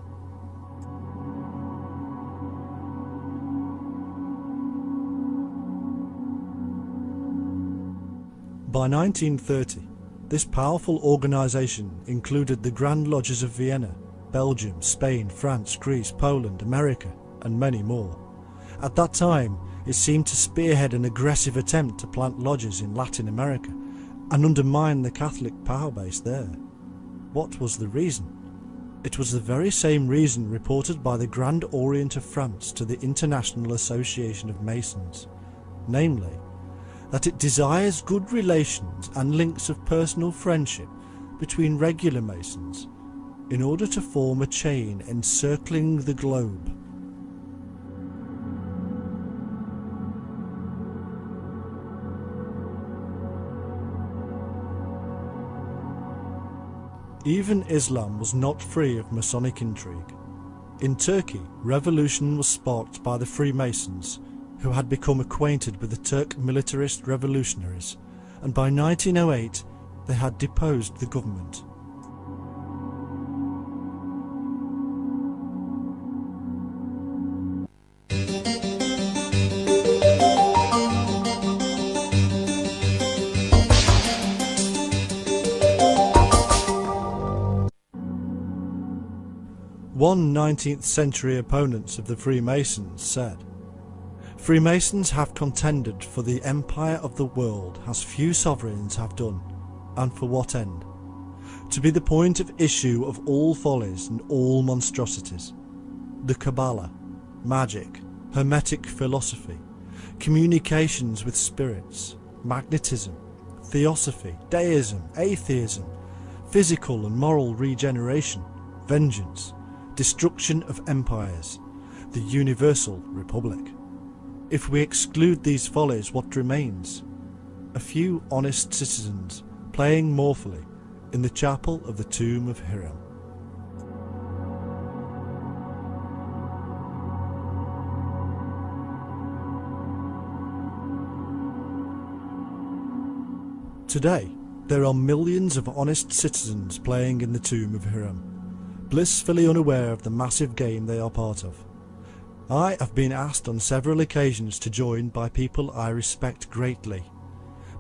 By 1930, this powerful organisation included the Grand Lodges of Vienna, Belgium, Spain, France, Greece, Poland, America, and many more. At that time, it seemed to spearhead an aggressive attempt to plant lodges in Latin America and undermine the Catholic power base there. What was the reason? It was the very same reason reported by the Grand Orient of France to the International Association of Masons, namely, that it desires good relations and links of personal friendship between regular Masons in order to form a chain encircling the globe. Even Islam was not free of Masonic intrigue. In Turkey, revolution was sparked by the Freemasons, who had become acquainted with the Turk militarist revolutionaries, and by 1908 they had deposed the government. One 19th century opponent of the Freemasons said, "Freemasons have contended for the empire of the world as few sovereigns have done, and for what end? To be the point of issue of all follies and all monstrosities. The Kabbalah, magic, Hermetic philosophy, communications with spirits, magnetism, theosophy, deism, atheism, physical and moral regeneration, vengeance, destruction of empires, the universal republic. If we exclude these follies, what remains? A few honest citizens playing mournfully in the chapel of the tomb of Hiram." Today, there are millions of honest citizens playing in the tomb of Hiram, blissfully unaware of the massive game they are part of. I have been asked on several occasions to join by people I respect greatly,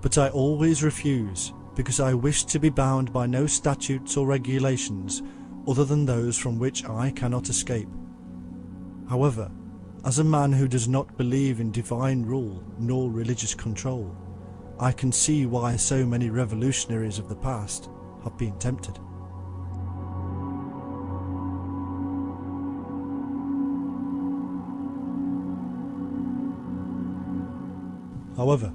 but I always refuse because I wish to be bound by no statutes or regulations other than those from which I cannot escape. However, as a man who does not believe in divine rule nor religious control, I can see why so many revolutionaries of the past have been tempted. However,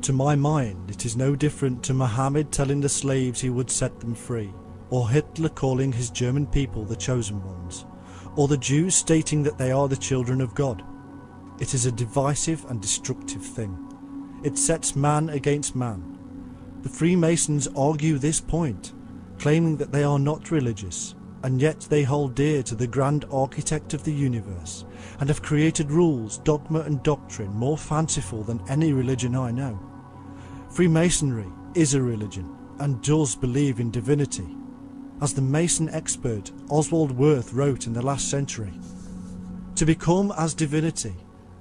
to my mind it is no different to Muhammad telling the slaves he would set them free, or Hitler calling his German people the chosen ones, or the Jews stating that they are the children of God. It is a divisive and destructive thing. It sets man against man. The Freemasons argue this point, claiming that they are not religious, and yet they hold dear to the grand architect of the universe, and have created rules, dogma and doctrine more fanciful than any religion I know. Freemasonry is a religion, and does believe in divinity. As the Mason expert Oswald Wirth wrote in the last century, "To become as divinity,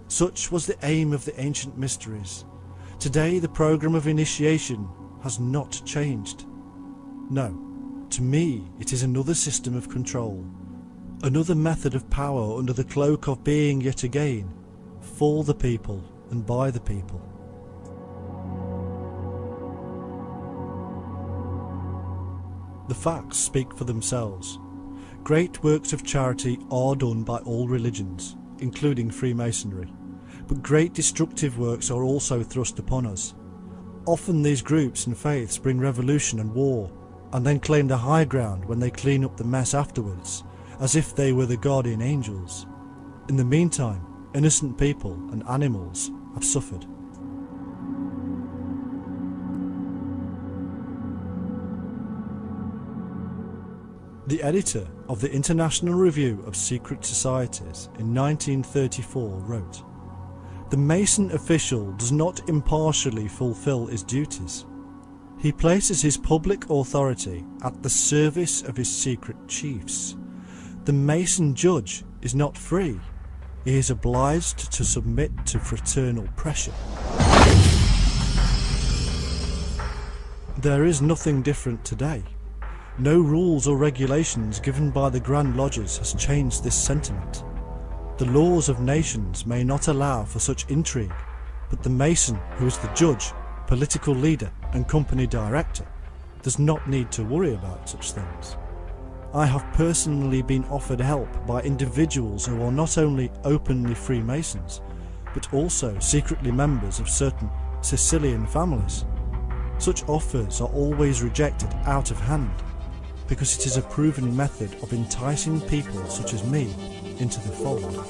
such was the aim of the ancient mysteries. Today the program of initiation has not changed. No, to me it is another system of control, another method of power under the cloak of being yet again for the people and by the people." The facts speak for themselves. Great works of charity are done by all religions, including Freemasonry, but great destructive works are also thrust upon us. Often these groups and faiths bring revolution and war, and then claim the high ground when they clean up the mess afterwards, as if they were the guardian angels. In the meantime, innocent people and animals have suffered. The editor of the International Review of Secret Societies in 1934 wrote, "The Mason official does not impartially fulfill his duties. He places his public authority at the service of his secret chiefs. The Mason judge is not free. He is obliged to submit to fraternal pressure." There is nothing different today. No rules or regulations given by the Grand Lodges has changed this sentiment. The laws of nations may not allow for such intrigue, but the Mason, who is the judge, political leader and company director, does not need to worry about such things. I have personally been offered help by individuals who are not only openly Freemasons, but also secretly members of certain Sicilian families. Such offers are always rejected out of hand, because it is a proven method of enticing people such as me into the fold.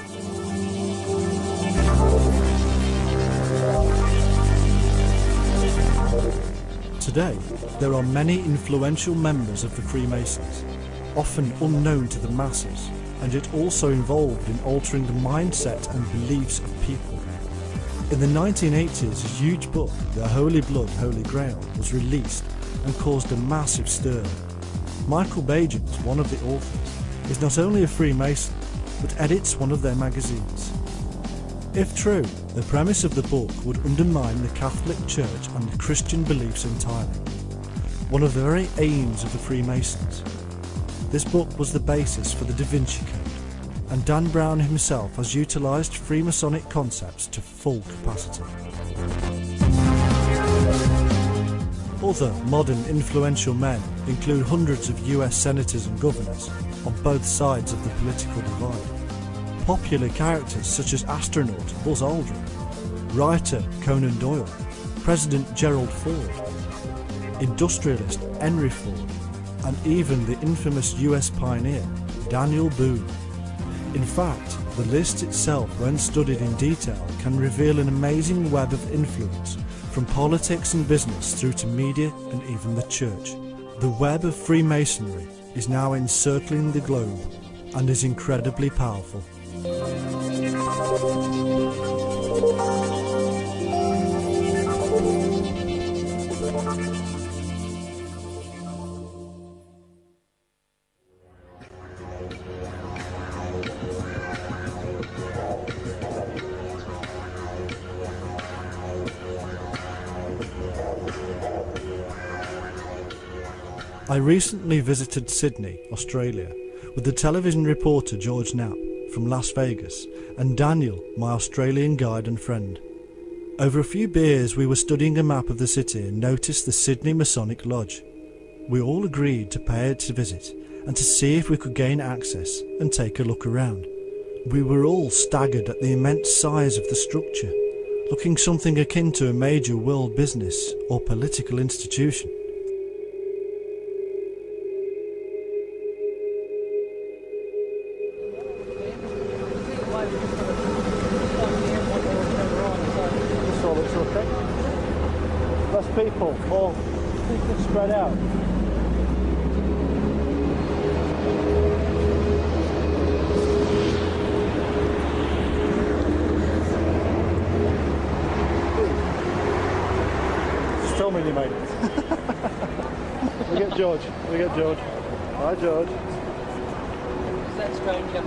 Today, there are many influential members of the Freemasons, often unknown to the masses, and yet also involved in altering the mindset and beliefs of people. In the 1980s, a huge book, The Holy Blood, Holy Grail, was released and caused a massive stir. Michael Bagent, one of the authors, is not only a Freemason, but edits one of their magazines. If true, the premise of the book would undermine the Catholic Church and the Christian beliefs entirely, one of the very aims of the Freemasons. This book was the basis for the Da Vinci Code, and Dan Brown himself has utilised Freemasonic concepts to full capacity. Other modern influential men include hundreds of US senators and governors on both sides of the political divide. Popular characters such as astronaut Buzz Aldrin, writer Conan Doyle, President Gerald Ford, industrialist Henry Ford, and even the infamous US pioneer Daniel Boone. In fact, the list itself, when studied in detail, can reveal an amazing web of influence from politics and business through to media and even the church. The web of Freemasonry is now encircling the globe and is incredibly powerful. I recently visited Sydney, Australia, with the television reporter George Knapp from Las Vegas and Daniel, my Australian guide and friend. Over a few beers we were studying a map of the city and noticed the Sydney Masonic Lodge. We all agreed to pay it a visit and to see if we could gain access and take a look around. We were all staggered at the immense size of the structure, looking something akin to a major world business or political institution. Less people, more spread out. Just tell me you made it. We get George. Hi, George. Is that stranger?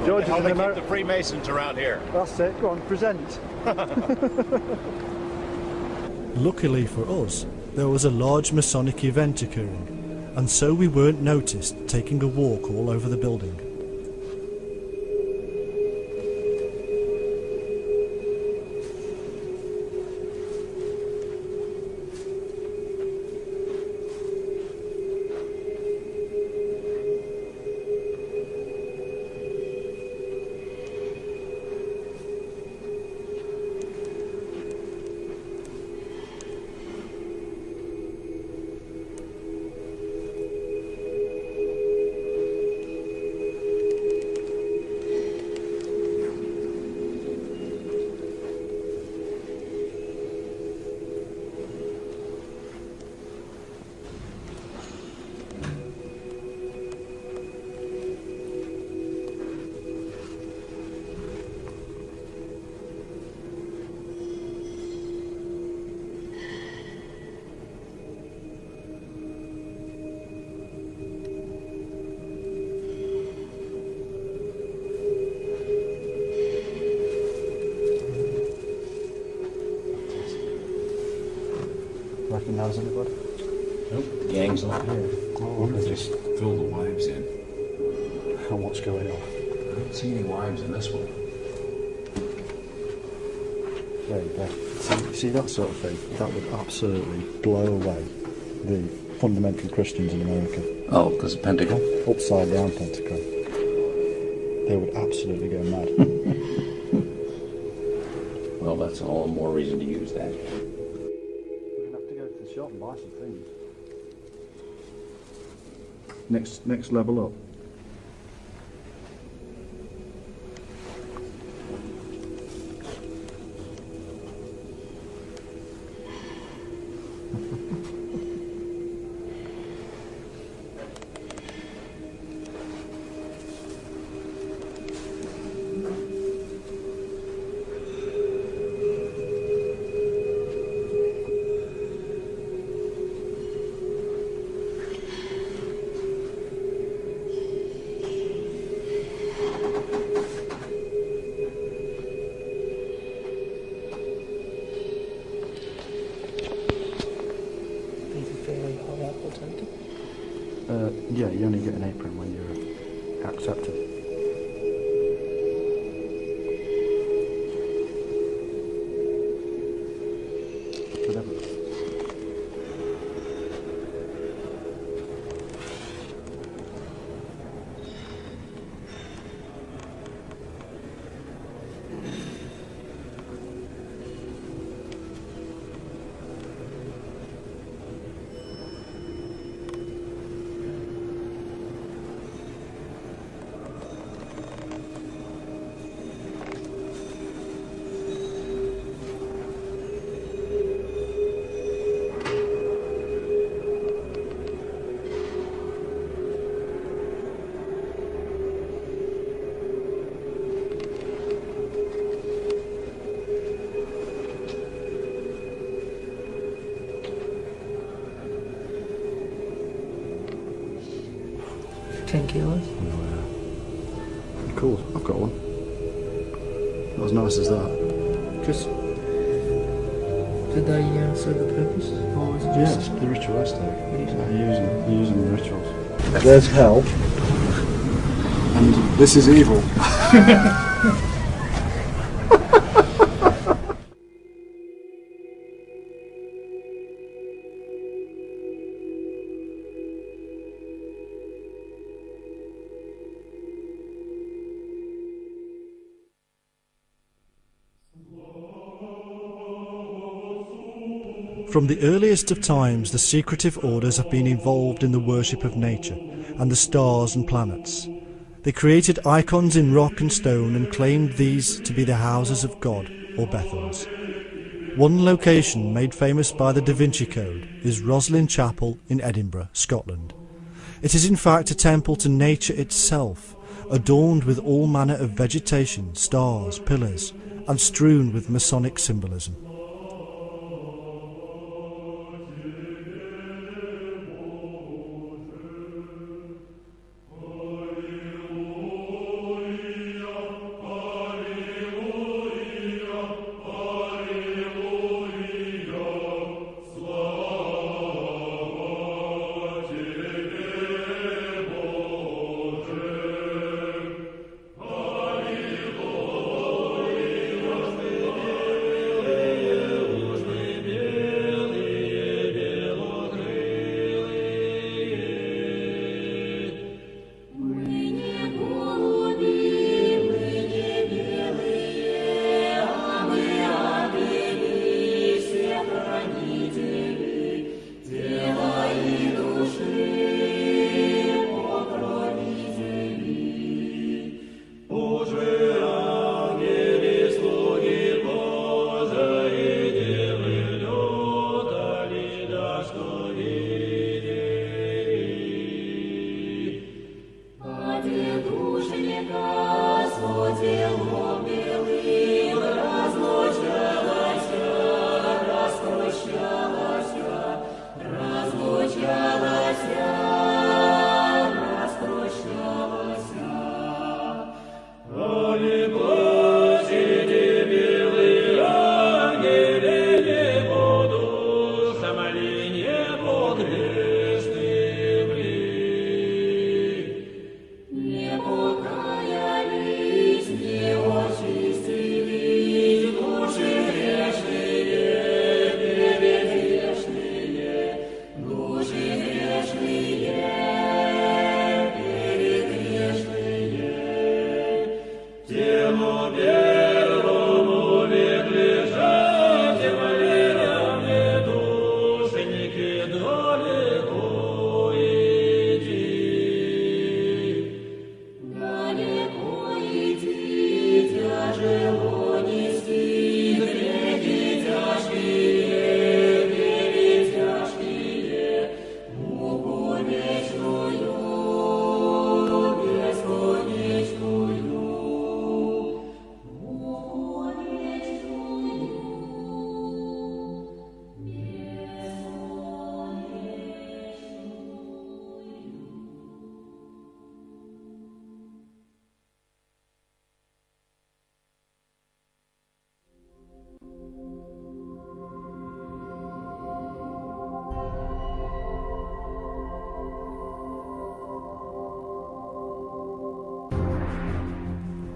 George is How an they keep American. the Freemasons around here. That's it. Go on, present. Luckily for us, there was a large Masonic event occurring, and so we weren't noticed taking a walk all over the building. Recognise anybody? Nope, the gang's not here. Oh, They just fill the wives in. And what's going on? I don't see any wives in this one. There you go. See that sort of thing? That would absolutely blow away the fundamental Christians in America. Oh, because of Pentagon? Upside down pentagon. They would absolutely go mad. Well, that's all the more reason to use that. We're going to have to go to the shop and buy some things. Next level up. Yeah, you only get an apron when you're accepted. Whatever. Cool, I've got one. Not as nice as that. Just did they serve a purpose? Or was it Yes, just... the ritualistic. Using the rituals. There's hell, and this is evil. From the earliest of times, the secretive orders have been involved in the worship of nature and the stars and planets. They created icons in rock and stone and claimed these to be the houses of God, or Bethels. One location made famous by the Da Vinci Code is Roslin Chapel in Edinburgh, Scotland. It is in fact a temple to nature itself, adorned with all manner of vegetation, stars, pillars, and strewn with Masonic symbolism.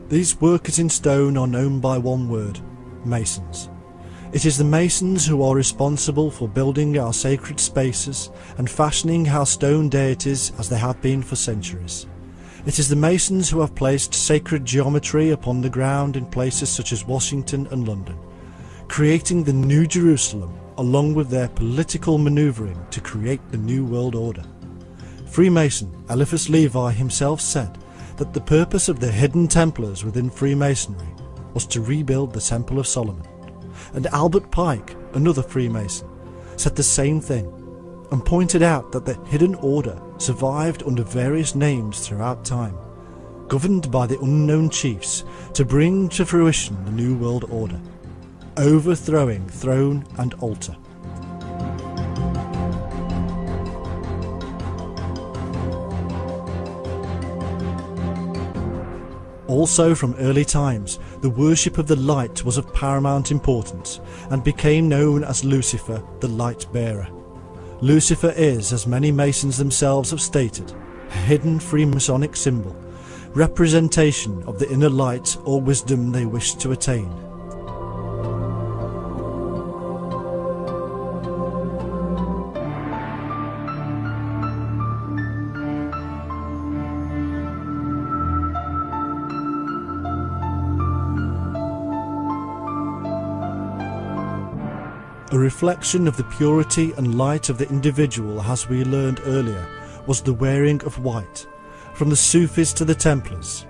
These workers in stone are known by one word: masons. It is the masons who are responsible for building our sacred spaces and fashioning our stone deities as they have been for centuries. It is the masons who have placed sacred geometry upon the ground in places such as Washington and London, creating the New Jerusalem along with their political manoeuvring to create the New World Order. Freemason Eliphas Levi himself said that the purpose of the hidden Templars within Freemasonry was to rebuild the Temple of Solomon. And Albert Pike, another Freemason, said the same thing, and pointed out that the hidden order survived under various names throughout time, governed by the unknown chiefs to bring to fruition the New World Order, overthrowing throne and altar. Also from early times, the worship of the light was of paramount importance and became known as Lucifer, the light bearer. Lucifer is, as many Masons themselves have stated, a hidden Freemasonic symbol, representation of the inner light or wisdom they wish to attain. A reflection of the purity and light of the individual, as we learned earlier, was the wearing of white, from the Sufis to the Templars.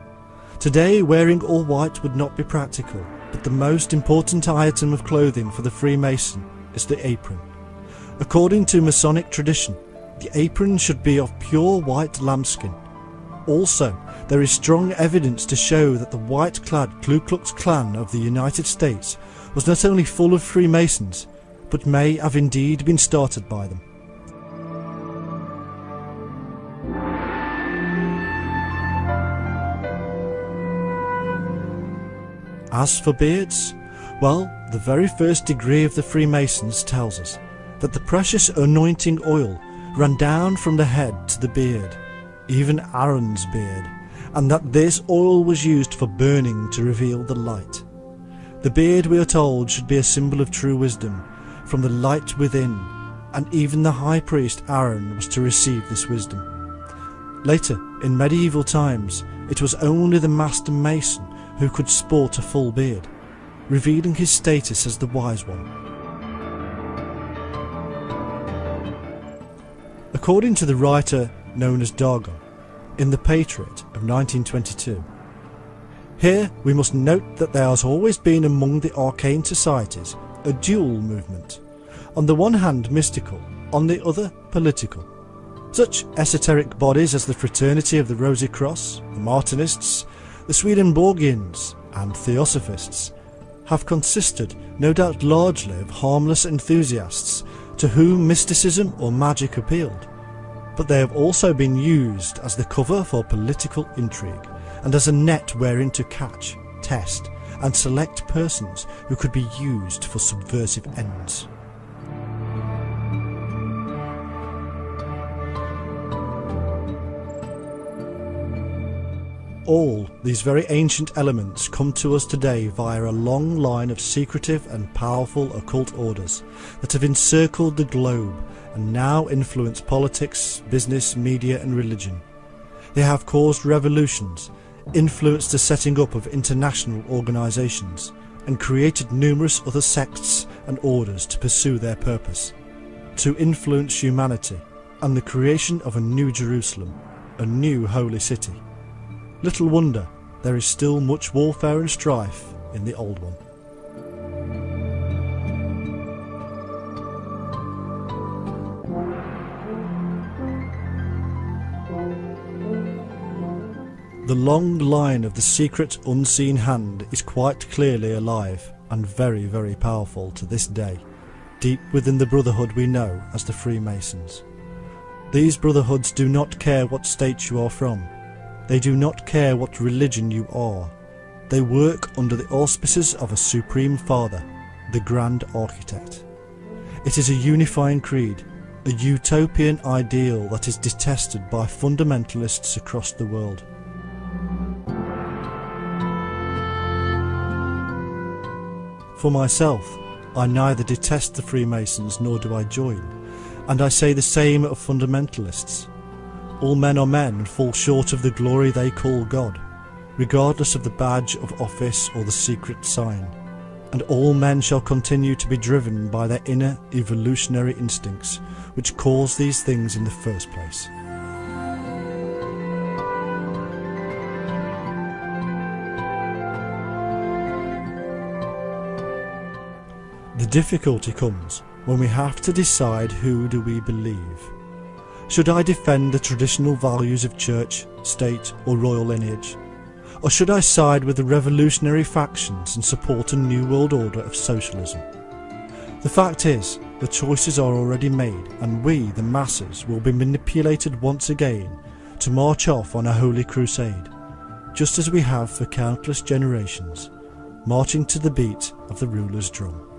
Today, wearing all white would not be practical, but the most important item of clothing for the Freemason is the apron. According to Masonic tradition, the apron should be of pure white lambskin. Also, there is strong evidence to show that the white-clad Ku Klux Klan of the United States was not only full of Freemasons, but may have indeed been started by them. As for beards, well, the very first degree of the Freemasons tells us that the precious anointing oil ran down from the head to the beard, even Aaron's beard, and that this oil was used for burning to reveal the light. The beard, we are told, should be a symbol of true wisdom, from the light within, and even the high priest Aaron was to receive this wisdom. Later, in medieval times, it was only the master mason who could sport a full beard, revealing his status as the wise one. According to the writer known as Dargon, in The Patriot of 1922, here we must note that there has always been among the arcane societies a dual movement, on the one hand mystical, on the other political. Such esoteric bodies as the Fraternity of the Rosy Cross, the Martinists, the Swedenborgians and Theosophists have consisted, no doubt largely, of harmless enthusiasts to whom mysticism or magic appealed, but they have also been used as the cover for political intrigue and as a net wherein to catch, test and select persons who could be used for subversive ends. All these very ancient elements come to us today via a long line of secretive and powerful occult orders that have encircled the globe and now influence politics, business, media and religion. They have caused revolutions, influenced the setting up of international organisations, and created numerous other sects and orders to pursue their purpose, to influence humanity and the creation of a new Jerusalem, a new holy city. Little wonder there is still much warfare and strife in the old one. The long line of the secret unseen hand is quite clearly alive and very, very powerful to this day, deep within the brotherhood we know as the Freemasons. These brotherhoods do not care what state you are from. They do not care what religion you are. They work under the auspices of a Supreme Father, the Grand Architect. It is a unifying creed, a utopian ideal that is detested by fundamentalists across the world. For myself, I neither detest the Freemasons nor do I join, and I say the same of fundamentalists. All men are men and fall short of the glory they call God, regardless of the badge of office or the secret sign, and all men shall continue to be driven by their inner evolutionary instincts, which cause these things in the first place. The difficulty comes when we have to decide who do we believe. Should I defend the traditional values of church, state or royal lineage? Or should I side with the revolutionary factions and support a new world order of socialism? The fact is, the choices are already made, and we, the masses, will be manipulated once again to march off on a holy crusade. just as we have for countless generations, marching to the beat of the ruler's drum.